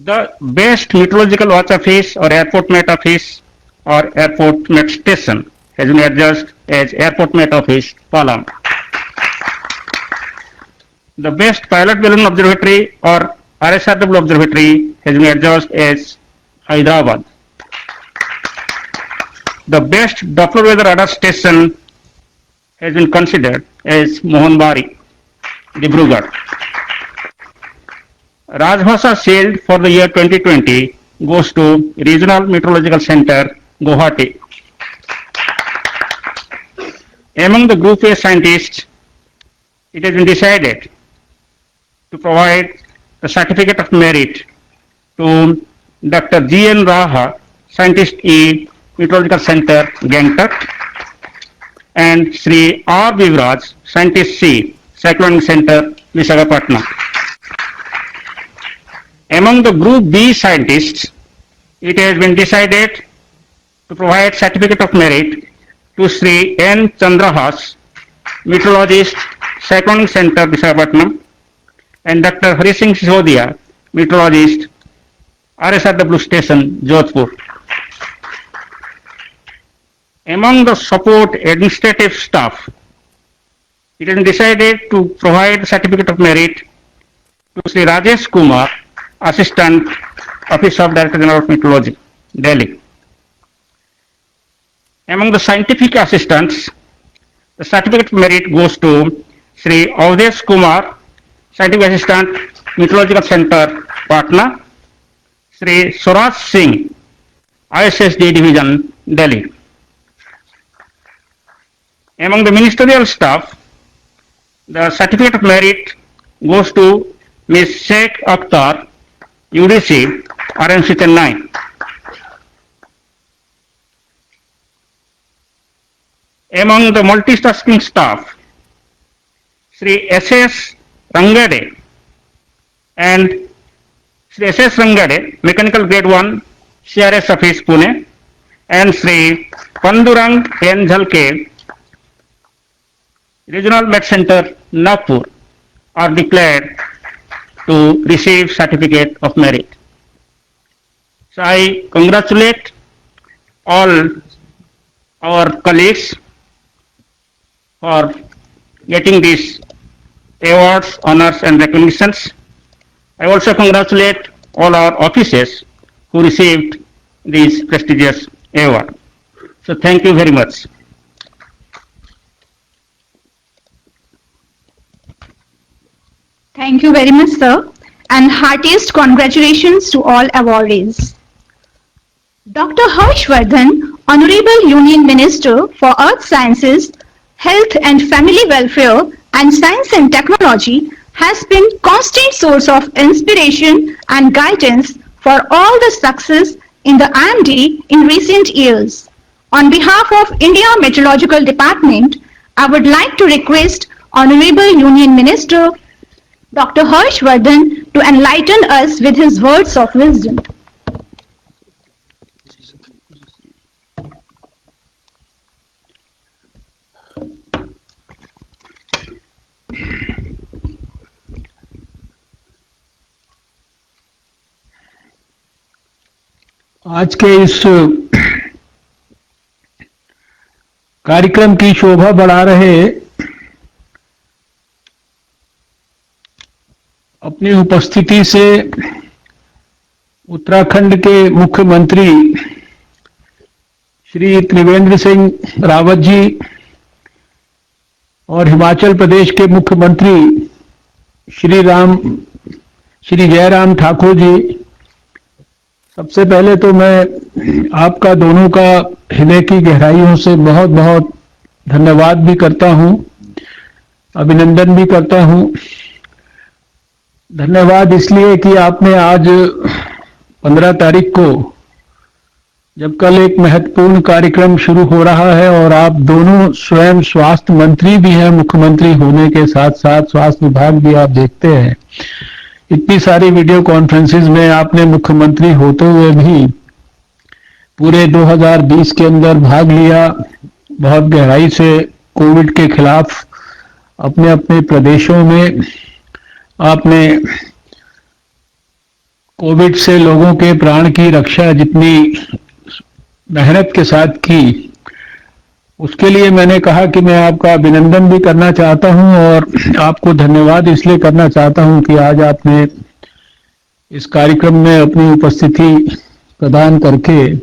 The best meteorological watch office or airport met office or airport met station has been adjudged as Airport Met Office, Palam. The best pilot balloon observatory or RSRW observatory has been adjudged as Hyderabad. The best Doppler weather radar station has been considered as Mohanbari, Dibrugarh. Rajbhasha Shield for the year 2020 goes to Regional Meteorological Center, Guwahati. Among the Group A scientists, it has been decided to provide the certificate of merit to Dr. G.N. Raha, Scientist E, Meteorological Center, Gangtok, and Sri R. Vivraj, Scientist C, Cyclonic Center, Visakhapatnam. Among the Group B scientists, it has been decided to provide certificate of merit to Sri N. Chandrahas, Meteorologist, Cyclonic Center, Visakhapatnam, and Dr. Hari Singh Sisodia, Meteorologist, RSRW Station, Jodhpur. Among the support administrative staff, it has been decided to provide certificate of merit to Sri Rajesh Kumar, Assistant, Office of Director General of Meteorology, Delhi. Among the scientific assistants, the certificate of merit goes to Sri Avdesh Kumar, Scientific Assistant, Meteorological Center, Patna, Sri Swaraj Singh, ISSD Division, Delhi. Among the ministerial staff, the certificate of merit goes to Ms. Sheikh Akhtar, UDC, RMC Chennai. Among the multitasking staff, Sri S.S. Rangade and Sri S.S. Rangade, Mechanical Grade 1, CRS Office, Pune, and Sri Pandurang N. Jhalke, Regional Met Center, Nagpur, are declared to receive certificate of merit. So I congratulate all our colleagues for getting these awards, honors and recognitions. I also congratulate all our officers who received this prestigious award. So thank you very much. Thank you very much, sir, and heartiest congratulations to all awardees. Dr. Harshvardhan, Honorable Union Minister for Earth Sciences, Health and Family Welfare and Science and Technology, has been constant source of inspiration and guidance for all the success in the IMD in recent years. On behalf of India Meteorological Department, I would like to request Honorable Union Minister Dr. Harshvardhan to enlighten us with his words of wisdom. आज के इस कार्यक्रम की शोभा बढ़ा रहे अपनी उपस्थिति से उत्तराखंड के मुख्यमंत्री श्री त्रिवेंद्र सिंह रावत जी और हिमाचल प्रदेश के मुख्यमंत्री श्री जयराम ठाकुर जी, सबसे पहले तो मैं आपका दोनों का हृदय की गहराइयों से बहुत बहुत धन्यवाद भी करता हूं, अभिनंदन भी करता हूं। धन्यवाद इसलिए कि आपने आज 15 तारीख को, जब कल एक महत्वपूर्ण कार्यक्रम शुरू हो रहा है और आप दोनों स्वयं स्वास्थ्य मंत्री भी हैं, मुख्यमंत्री होने के साथ साथ स्वास्थ्य विभाग भी आप देखते हैं, इतनी सारी वीडियो कॉन्फ्रेंसेस में आपने मुख्यमंत्री होते हुए भी पूरे 2020 के अंदर भाग लिया। बहुत गहराई से कोविड के खिलाफ अपने अपने प्रदेशों में आपने कोविड से लोगों के प्राण की रक्षा जितनी मेहनत के साथ की, उसके लिए मैंने कहा कि मैं आपका अभिनंदन भी करना चाहता हूं और आपको धन्यवाद इसलिए करना चाहता हूं कि आज आपने इस कार्यक्रम में अपनी उपस्थिति प्रदान करके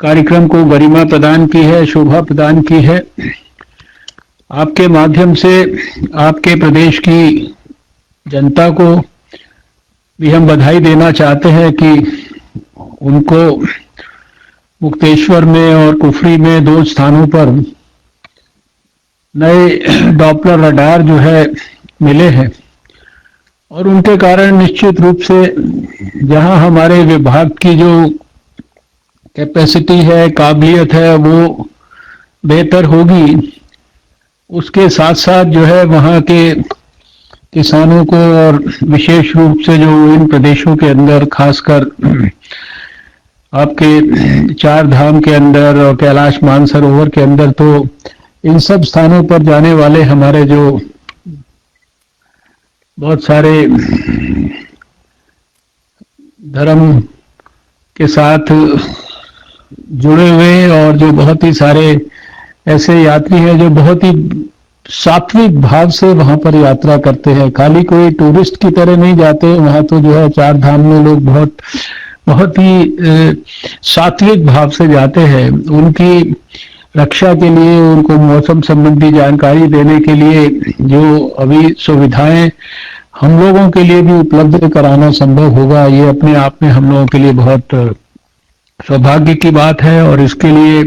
कार्यक्रम को गरिमा प्रदान की है, शोभा प्रदान की है। आपके माध्यम से आपके प्रदेश की जनता को भी हम बधाई देना चाहते हैं कि उनको मुक्तेश्वर में और कुफरी में 2 स्थानों पर नए डॉपलर रडार जो है मिले हैं और उनके कारण निश्चित रूप से जहां हमारे विभाग की जो कैपेसिटी है, काबिलियत है, वो बेहतर होगी, उसके साथ साथ जो है वहां के किसानों को और विशेष रूप से जो इन प्रदेशों के अंदर खासकर आपके 4 धाम के अंदर और कैलाश मानसरोवर के अंदर, तो इन सब स्थानों पर जाने वाले हमारे जो बहुत सारे धर्म के साथ जुड़े हुए और जो बहुत ही सारे ऐसे यात्री हैं जो बहुत ही सात्विक भाव से वहां पर यात्रा करते हैं, खाली कोई टूरिस्ट की तरह नहीं जाते वहां, तो जो है 4 धाम में लोग बहुत ही सात्विक भाव से जाते हैं। उनकी रक्षा के लिए, उनको मौसम संबंधी जानकारी देने के लिए जो अभी सुविधाएं हम लोगों के लिए भी उपलब्ध कराना संभव होगा, ये अपने आप में हम लोगों के लिए बहुत सौभाग्य की बात है। और इसके लिए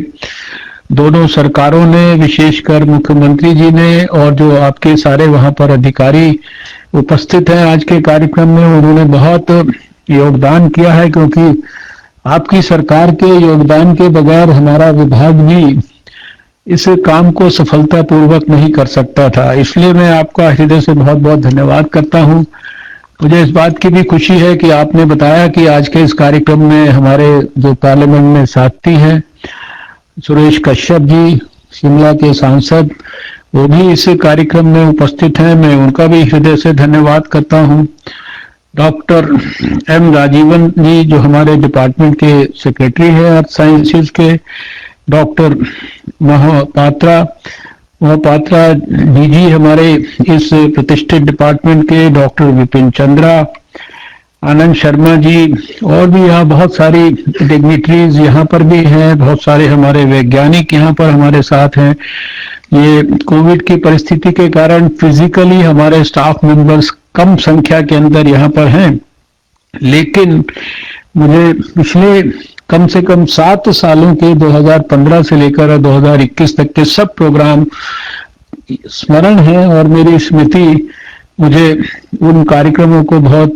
दोनों सरकारों ने, विशेषकर मुख्यमंत्री जी ने और जो आपके सारे वहां पर अधिकारी उपस्थित हैं आज के कार्यक्रम में, उन्होंने बहुत योगदान किया है, क्योंकि आपकी सरकार के योगदान के बगैर हमारा विभाग भी इस काम को सफलतापूर्वक नहीं कर सकता था। इसलिए मैं आपका हृदय से बहुत बहुत धन्यवाद करता हूं। मुझे इस बात की भी खुशी है कि आपने बताया कि आज के इस कार्यक्रम में हमारे जो पार्लियामेंट में साथी हैं सुरेश कश्यप जी, शिमला के सांसद, वो भी इस कार्यक्रम में उपस्थित हैं। मैं उनका भी हृदय से धन्यवाद करता हूं। डॉक्टर एम राजीवन जी जो हमारे डिपार्टमेंट के सेक्रेटरी हैं अर्थ साइंसेज के, डॉक्टर मोहपात्रा डीजी हमारे इस प्रतिष्ठित डिपार्टमेंट के, डॉक्टर विपिन चंद्रा, आनंद शर्मा जी, और भी यहाँ बहुत सारी डिग्निटरीज यहाँ पर भी हैं, बहुत सारे हमारे वैज्ञानिक यहाँ पर हमारे साथ हैं। ये कोविड की परिस्थिति के कारण फिजिकली हमारे स्टाफ मेंबर्स कम संख्या के अंदर यहाँ पर हैं, लेकिन मुझे पिछले कम से कम 7 सालों के 2015 से लेकर 2021 तक के सब प्रोग्राम स्मरण है और मेरी स्मृति मुझे उन कार्यक्रमों को बहुत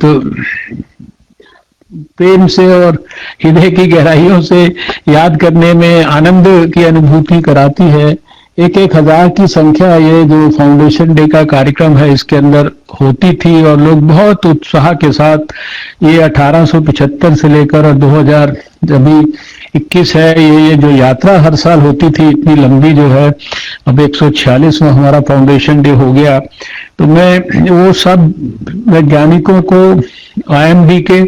प्रेम से और हृदय की गहराइयों से याद करने में आनंद की अनुभूति कराती है। 1,000 की संख्या ये जो फाउंडेशन डे का कार्यक्रम है इसके अंदर होती थी और लोग बहुत उत्साह के साथ ये 1875 से लेकर और 2021 है ये जो यात्रा हर साल होती थी इतनी लंबी जो है, अब 146वां हमारा फाउंडेशन डे हो गया। तो मैं वो सब वैज्ञानिकों को, IMD के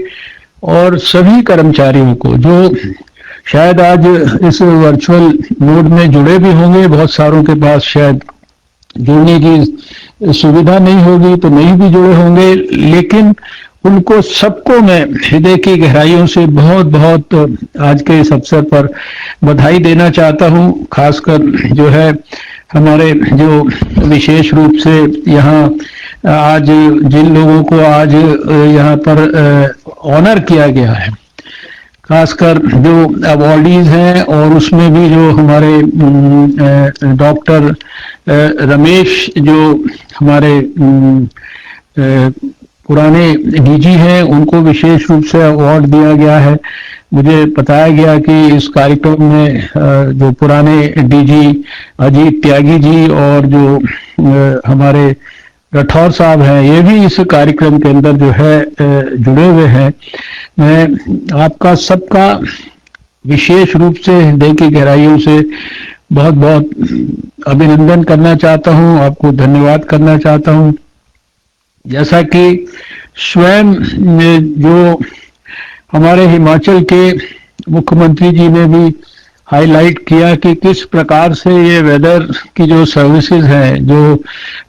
और सभी कर्मचारियों को जो शायद आज इस वर्चुअल मोड में जुड़े भी होंगे, बहुत सारों के पास शायद जुड़ने की सुविधा नहीं होगी तो नहीं भी जुड़े होंगे, लेकिन उनको सबको मैं हृदय की गहराइयों से बहुत बहुत आज के इस अवसर पर बधाई देना चाहता हूं। खासकर जो है हमारे जो विशेष रूप से यहाँ आज जिन लोगों को आज यहाँ पर ऑनर किया गया है, खासकर जो अवॉर्डीज हैं, और उसमें भी जो हमारे डॉक्टर रमेश जो हमारे पुराने डीजी हैं, उनको विशेष रूप से अवार्ड दिया गया है। मुझे बताया गया कि इस कार्यक्रम में जो पुराने डीजी अजीत त्यागी जी और जो हमारे राठौर साहब हैं, ये भी इस कार्यक्रम के अंदर जो है जुड़े हुए हैं। मैं आपका सबका विशेष रूप से हृदय की गहराइयों से बहुत बहुत अभिनंदन करना चाहता हूं, आपको धन्यवाद करना चाहता हूं। जैसा कि स्वयं जो हमारे हिमाचल के मुख्यमंत्री जी ने भी हाईलाइट किया कि किस प्रकार से ये वेदर की जो सर्विसेज हैं, जो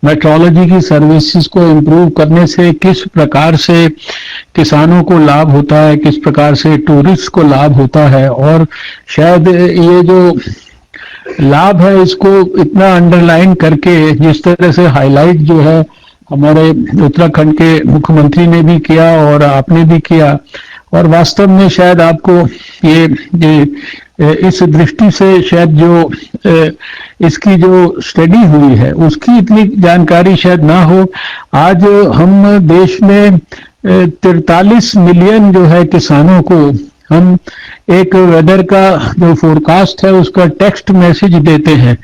मेट्रोलॉजी की सर्विसेज को इम्प्रूव करने से किस प्रकार से किसानों को लाभ होता है, किस प्रकार से टूरिस्ट को लाभ होता है, और शायद ये जो लाभ है इसको इतना अंडरलाइन करके जिस तरह से हाईलाइट जो है हमारे उत्तराखंड के मुख्यमंत्री ने भी किया और आपने भी किया, और वास्तव में शायद आपको ये इस दृष्टि से शायद जो इसकी जो स्टडी हुई है उसकी इतनी जानकारी शायद ना हो। आज हम देश में 43 मिलियन जो है किसानों को हम एक वेदर का जो फोरकास्ट है उसका टेक्स्ट मैसेज देते हैं,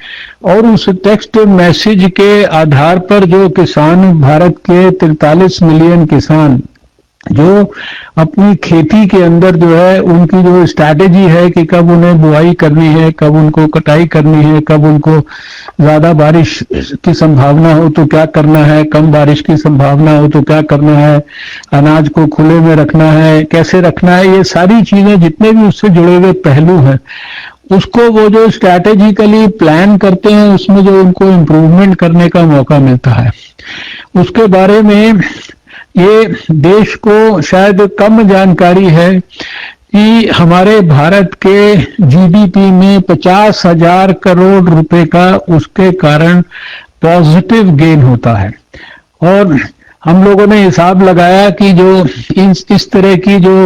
और उस टेक्स्ट मैसेज के आधार पर जो किसान, भारत के 43 मिलियन किसान जो अपनी खेती के अंदर जो है उनकी जो स्ट्रैटेजी है कि कब उन्हें बुआई करनी है, कब उनको कटाई करनी है, कब उनको ज्यादा बारिश की संभावना हो तो क्या करना है, कम बारिश की संभावना हो तो क्या करना है, अनाज को खुले में रखना है, कैसे रखना है, ये सारी चीजें जितने भी उससे जुड़े हुए पहलू हैं उसको वो जो स्ट्रैटेजिकली प्लान करते हैं उसमें जो उनको इम्प्रूवमेंट करने का मौका मिलता है, उसके बारे में ये देश को शायद कम जानकारी है कि हमारे भारत के जीडीपी में 50,000 करोड़ रुपए का उसके कारण पॉजिटिव गेन होता है। और हम लोगों ने हिसाब लगाया कि जो इस तरह की जो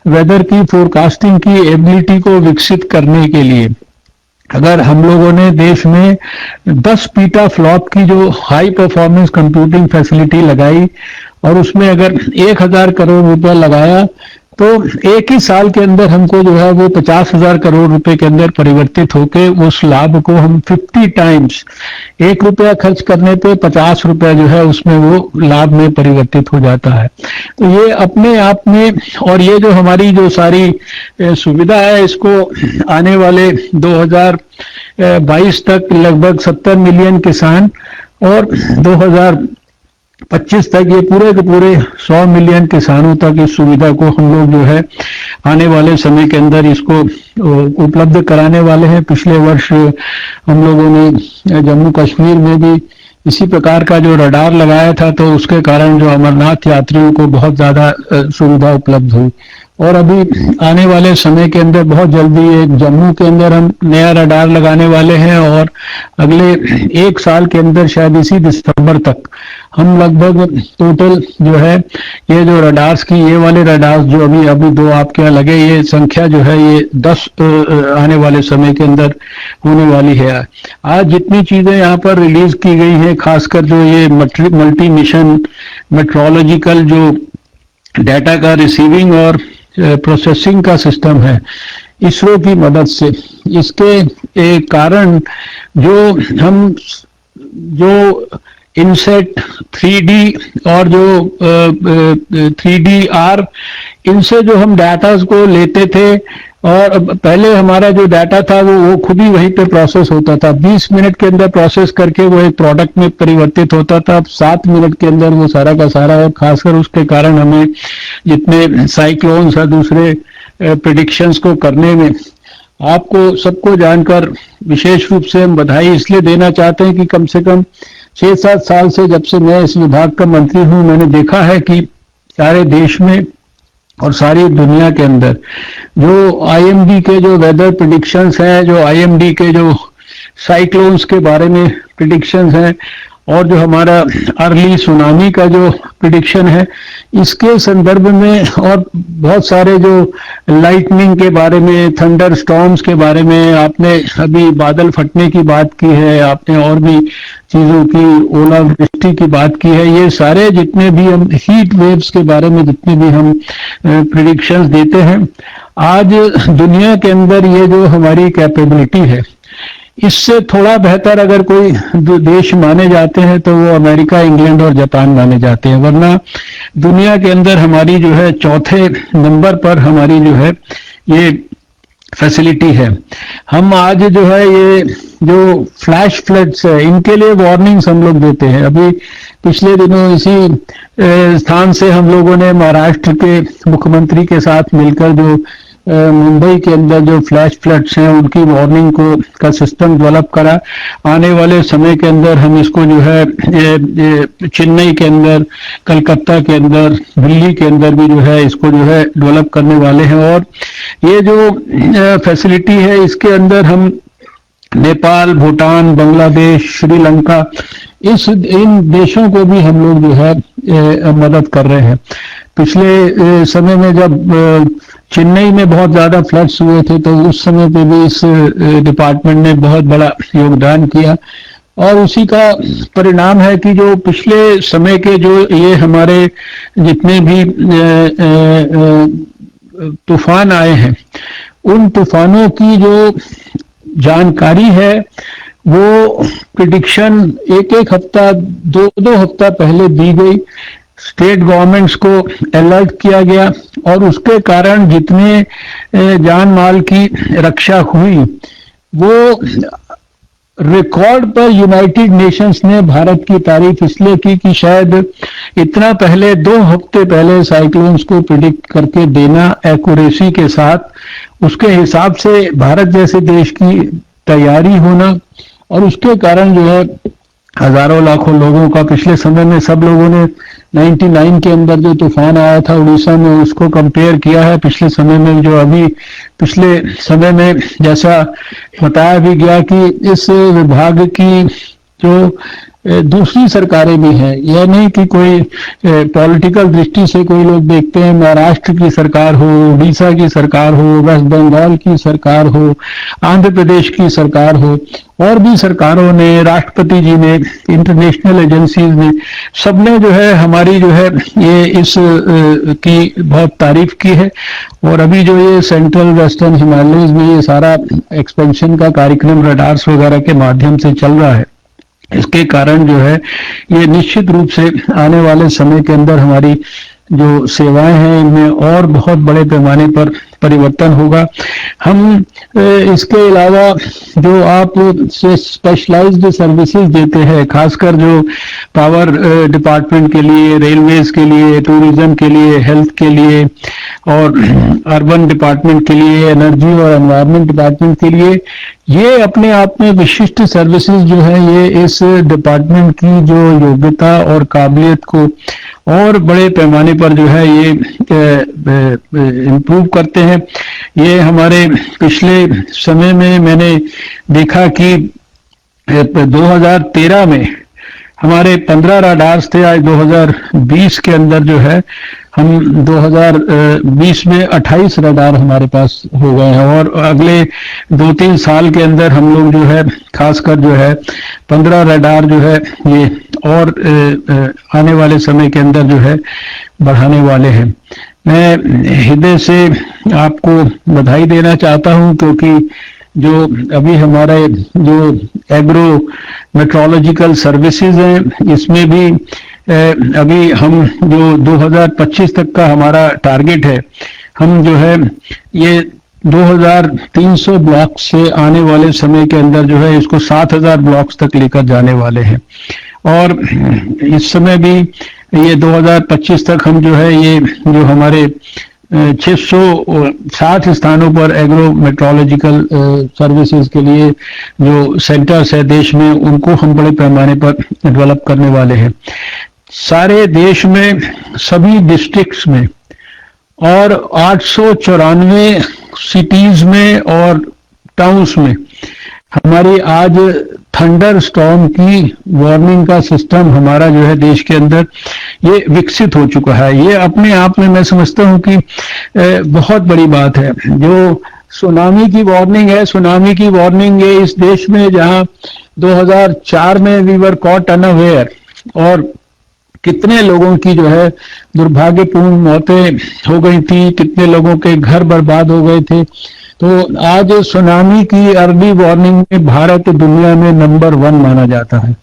वेदर की फोरकास्टिंग की एबिलिटी को विकसित करने के लिए अगर हम लोगों ने देश में 10 पीटा फ्लॉप की जो हाई परफॉर्मेंस कंप्यूटिंग फैसिलिटी लगाई और उसमें अगर 1,000 करोड़ रुपया लगाया तो एक ही साल के अंदर हमको जो है वो 50,000 करोड़ रुपए के अंदर परिवर्तित होके उस लाभ को हम 50 टाइम्स, 1 रुपया खर्च करने पे 50 रुपया जो है उसमें वो लाभ में परिवर्तित हो जाता है। तो ये अपने आप में, और ये जो हमारी जो सारी सुविधा है इसको आने वाले 2022 तक लगभग 70 मिलियन किसान और 2025 तक ये पूरे के पूरे 100 मिलियन किसानों तक इस सुविधा को हम लोग जो है आने वाले समय के अंदर इसको उपलब्ध कराने वाले हैं। पिछले वर्ष हम लोगों ने जम्मू कश्मीर में भी इसी प्रकार का जो रडार लगाया था, तो उसके कारण जो अमरनाथ यात्रियों को बहुत ज्यादा सुविधा उपलब्ध हुई। और अभी आने वाले समय के अंदर बहुत जल्दी एक जम्मू के अंदर हम नया रडार लगाने वाले हैं और अगले 1 साल के अंदर शायद इसी दिसंबर तक हम लगभग टोटल जो है ये जो रडार्स की, ये वाले रडार्स जो अभी 2 आपके यहाँ लगे, ये संख्या जो है ये 10 आने वाले समय के अंदर होने वाली है। आज जितनी चीजें यहाँ पर रिलीज की गई हैं, खासकर जो ये मल्टी मिशन मेट्रोलॉजिकल जो डाटा का रिसीविंग और प्रोसेसिंग का सिस्टम है इसरो की मदद से, इसके कारण जो इनसेट 3D और जो 3DR, इनसे जो हम डाटा को लेते थे, और पहले हमारा जो डाटा था वो खुद ही वहीं पे प्रोसेस होता था, 20 मिनट के अंदर प्रोसेस करके वो एक प्रोडक्ट में परिवर्तित होता था। अब 7 मिनट के अंदर वो सारा का सारा, और खासकर उसके कारण हमें जितने साइक्लोन्स या दूसरे प्रिडिक्शंस को करने में आपको सबको जानकर विशेष रूप से हम बधाई इसलिए देना चाहते हैं कि कम से कम 6-7 साल से जब से मैं इस विभाग का मंत्री हूं, मैंने देखा है कि सारे देश में और सारी दुनिया के अंदर जो आईएमडी के जो वेदर प्रिडिक्शंस हैं, जो आईएमडी के जो साइक्लोन्स के बारे में प्रिडिक्शंस हैं, और जो हमारा अर्ली सुनामी का जो प्रिडिक्शन है, इसके संदर्भ में, और बहुत सारे जो लाइटनिंग के बारे में, थंडर स्टॉर्म्स के बारे में, आपने अभी बादल फटने की बात की है, आपने और भी चीजों की, ओलावृष्टि की बात की है, ये सारे जितने भी हम हीट वेव्स के बारे में जितने भी हम प्रिडिक्शंस देते हैं, आज दुनिया के अंदर ये जो हमारी कैपेबिलिटी है, इससे थोड़ा बेहतर अगर कोई देश माने जाते हैं तो वो अमेरिका, इंग्लैंड और जापान माने जाते हैं, वरना दुनिया के अंदर हमारी जो है चौथे नंबर पर हमारी जो है ये फैसिलिटी है। हम आज जो है ये जो फ्लैश फ्लड्स है, इनके लिए वार्निंग्स हम लोग देते हैं। अभी पिछले दिनों इसी स्थान से हम लोगों ने महाराष्ट्र के मुख्यमंत्री के साथ मिलकर जो मुंबई के अंदर जो फ्लैश फ्लड्स हैं उनकी वार्निंग का सिस्टम डेवलप करा। आने वाले समय के अंदर हम इसको जो है चेन्नई के अंदर, कलकत्ता के अंदर, दिल्ली के अंदर भी जो है इसको जो है डेवलप करने वाले हैं। और ये जो फैसिलिटी है, इसके अंदर हम नेपाल, भूटान, बांग्लादेश, श्रीलंका, इन देशों को भी हम लोग जो है मदद कर रहे हैं। पिछले समय में जब चेन्नई में बहुत ज्यादा फ्लड्स हुए थे, तो उस समय पे भी इस डिपार्टमेंट ने बहुत बड़ा योगदान किया, और उसी का परिणाम है कि जो पिछले समय के जो ये हमारे जितने भी तूफान आए हैं, उन तूफानों की जो जानकारी है वो प्रिडिक्शन एक हफ्ता, दो हफ्ता पहले दी गई, स्टेट गवर्नमेंट्स को अलर्ट किया गया, और उसके कारण जितने जान माल की रक्षा हुई वो रिकॉर्ड पर यूनाइटेड नेशंस ने भारत की तारीफ इसलिए की कि शायद इतना पहले, 2 हफ्ते पहले साइक्लोन्स को प्रिडिक्ट करके देना एक्यूरेसी के साथ, उसके हिसाब से भारत जैसे देश की तैयारी होना, और उसके कारण जो है हजारों लाखों लोगों का पिछले समय में, सब लोगों ने 99 के अंदर जो तूफान आया था उड़ीसा में, उसको कंपेयर किया है पिछले समय में, जो अभी पिछले समय में जैसा बताया भी गया कि इस विभाग की जो दूसरी सरकारें भी हैं, यह नहीं कि कोई पॉलिटिकल दृष्टि से कोई लोग देखते हैं, महाराष्ट्र की सरकार हो, उड़ीसा की सरकार हो, वेस्ट बंगाल की सरकार हो, आंध्र प्रदेश की सरकार हो, और भी सरकारों ने, राष्ट्रपति जी ने, इंटरनेशनल एजेंसीज ने, सबने जो है हमारी जो है ये इस की बहुत तारीफ की है। और अभी जो ये सेंट्रल वेस्टर्न हिमालयज में ये सारा एक्सपेंशन का कार्यक्रम रडार्स वगैरह के माध्यम से चल रहा है, इसके कारण जो है ये निश्चित रूप से आने वाले समय के अंदर हमारी जो सेवाएं हैं इनमें और बहुत बड़े पैमाने पर परिवर्तन होगा। हम इसके अलावा जो आप स्पेशलाइज्ड सर्विसेज देते हैं, खासकर जो पावर डिपार्टमेंट के लिए, रेलवेज के लिए, टूरिज्म के लिए, हेल्थ के लिए, और अर्बन डिपार्टमेंट के लिए, एनर्जी और एनवायरनमेंट डिपार्टमेंट के लिए, ये अपने आप में विशिष्ट सर्विसेज जो है ये इस डिपार्टमेंट की जो योग्यता और काबिलियत को और बड़े पैमाने पर जो है ये इम्प्रूव करते हैं। ये हमारे पिछले समय में मैंने देखा कि 2013 में हमारे 15 रडार्स थे, आज 2020 के अंदर जो है हम 2020 में 28 रडार हमारे पास हो गए हैं, और अगले 2-3 साल के अंदर हम लोग जो है खासकर जो है 15 रडार जो है ये और आने वाले समय के अंदर जो है बढ़ाने वाले हैं। मैं हृदय से आपको बधाई देना चाहता हूं, क्योंकि जो अभी हमारे जो एग्रो मेट्रोलॉजिकल सर्विसेज हैं, इसमें भी अभी हम जो 2025 तक का हमारा टारगेट है, हम जो है ये 2300 ब्लॉक से आने वाले समय के अंदर जो है इसको 7000 ब्लॉक्स तक लेकर जाने वाले हैं। और इस समय भी ये 2025 तक हम जो है ये जो हमारे 660 स्थानों पर एग्रो मेट्रोलॉजिकल सर्विसेज के लिए जो सेंटर्स है देश में, उनको हम बड़े पैमाने पर डेवलप करने वाले हैं। सारे देश में सभी डिस्ट्रिक्ट्स में और 894 सिटीज में और टाउन्स में हमारी आज थंडर स्टॉर्म की वार्निंग का सिस्टम हमारा जो है देश के अंदर ये विकसित हो चुका है। ये अपने आप में मैं समझता हूं कि बहुत बड़ी बात है। जो सुनामी की वार्निंग है, सुनामी की वार्निंग ये इस देश में जहां 2004 में वी वर कॉट अनअवेयर और कितने लोगों की जो है दुर्भाग्यपूर्ण मौतें हो गई थी, कितने लोगों के घर बर्बाद हो गए थे। तो आज सुनामी की अर्ली वार्निंग में भारत दुनिया में नंबर 1 माना जाता है।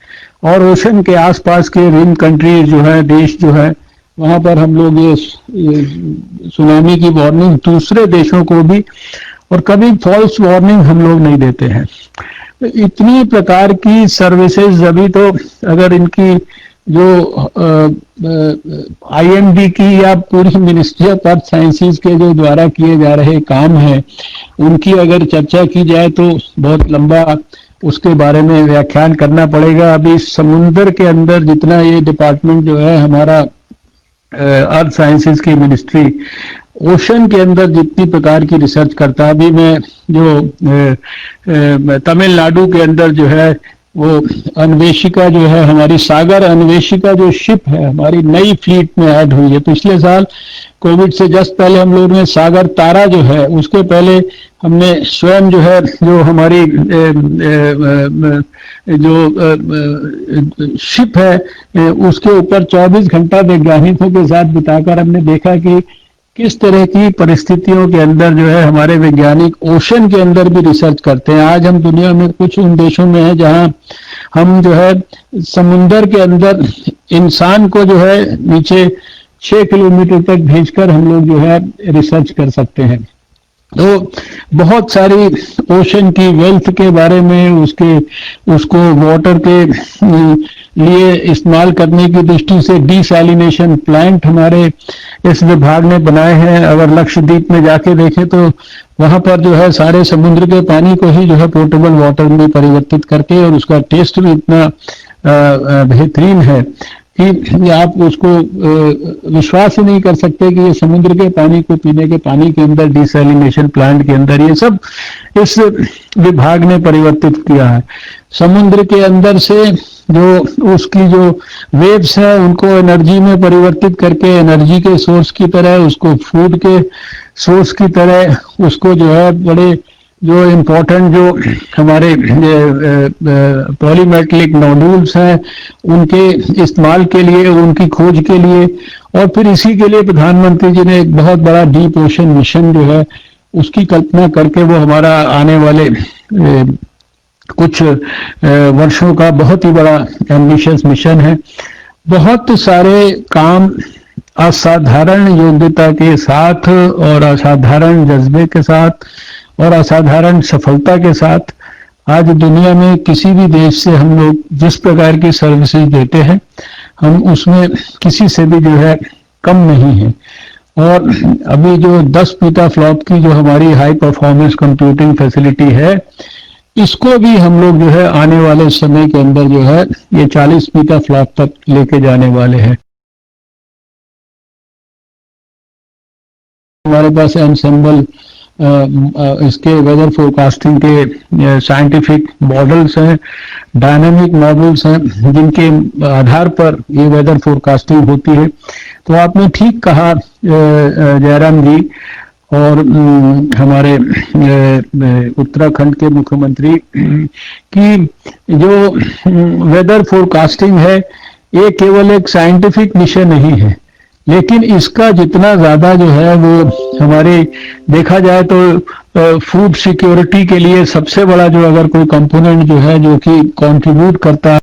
और ओशन के आसपास के रिम कंट्रीज जो है, देश जो है, वहां पर हम लोग ये सुनामी की वार्निंग दूसरे देशों को भी, और कभी फॉल्स वार्निंग हम लोग नहीं देते हैं। इतनी प्रकार की सर्विसेज अभी तो अगर इनकी जो IMD की या पूरी मिनिस्ट्री ऑफ अर्थ साइंसेज के जो द्वारा किए जा रहे काम हैं, उनकी अगर चर्चा की जाए तो बहुत लंबा उसके बारे में व्याख्यान करना पड़ेगा। अभी समुद्र के अंदर जितना ये डिपार्टमेंट जो है हमारा अर्थ साइंसेज की मिनिस्ट्री ओशन के अंदर जितनी प्रकार की रिसर्च करता है, अभी मैं जो तमिलनाडु के अंदर जो है वो अन्वेषिका जो है हमारी सागर अन्वेषिका जो शिप है हमारी नई फ्लीट में ऐड हुई है। पिछले साल कोविड से जस्ट पहले हम लोगों ने सागर तारा जो है, उसके पहले हमने स्वयं जो है जो हमारी जो शिप है उसके ऊपर 24 घंटा वैज्ञानिकों के साथ बिताकर हमने देखा कि किस तरह की परिस्थितियों के अंदर जो है हमारे वैज्ञानिक ओशन के अंदर भी रिसर्च करते हैं। आज हम दुनिया में कुछ उन देशों में हैं जहां हम जो है समुंदर के अंदर इंसान को जो है नीचे 6 किलोमीटर तक भेजकर हम लोग जो है रिसर्च कर सकते हैं। तो बहुत सारी ओशन की वेल्थ के बारे में, उसको वाटर के लिए इस्तेमाल करने की दृष्टि से डिसैलिनेशन प्लांट हमारे इस विभाग ने बनाए हैं। अगर लक्षद्वीप में जाके देखें तो वहां पर जो है सारे समुद्र के पानी को ही जो है पोर्टेबल वाटर में परिवर्तित करके, और उसका टेस्ट भी इतना बेहतरीन है कि आप उसको विश्वास ही नहीं कर सकते कि ये समुद्र के पानी को पीने के पानी के अंदर डिसैलिनेशन प्लांट के अंदर ये सब इस विभाग ने परिवर्तित किया है। समुद्र के अंदर से जो उसकी जो वेव्स है उनको एनर्जी में परिवर्तित करके एनर्जी के सोर्स की तरह, उसको फूड के सोर्स की तरह, उसको जो है बड़े जो इम्पोर्टेंट जो हमारे पॉलीमेटलिक नोड्यूल्स हैं उनके इस्तेमाल के लिए, उनकी खोज के लिए, और फिर इसी के लिए प्रधानमंत्री जी ने एक बहुत बड़ा डीप ओशन मिशन जो है उसकी कल्पना करके वो हमारा आने वाले कुछ वर्षों का बहुत ही बड़ा एम्बिशियस मिशन है। बहुत सारे काम असाधारण योग्यता के साथ और असाधारण जज्बे के साथ और असाधारण सफलता के साथ आज दुनिया में किसी भी देश से हम लोग जिस प्रकार की सर्विसेज देते हैं हम उसमें किसी से भी जो है कम नहीं है। और अभी जो 10 पीटाफ्लॉप की जो हमारी हाई परफॉर्मेंस कंप्यूटिंग फैसिलिटी है, इसको भी हम लोग जो है आने वाले समय के अंदर जो है ये 40 पीटाफ्लॉप तक लेके जाने वाले हैं। हमारे पास एनसेम्बल इसके वेदर फोरकास्टिंग के साइंटिफिक मॉडल्स हैं, डायनामिक मॉडल्स हैं जिनके आधार पर ये वेदर फोरकास्टिंग होती है। तो आपने ठीक कहा जयराम जी और हमारे उत्तराखंड के मुख्यमंत्री कि जो वेदर फोरकास्टिंग है ये केवल एक साइंटिफिक विषय नहीं है, लेकिन इसका जितना ज्यादा जो है वो हमारे देखा जाए तो फूड सिक्योरिटी के लिए सबसे बड़ा जो अगर कोई कंपोनेंट जो है जो कि कंट्रीब्यूट करता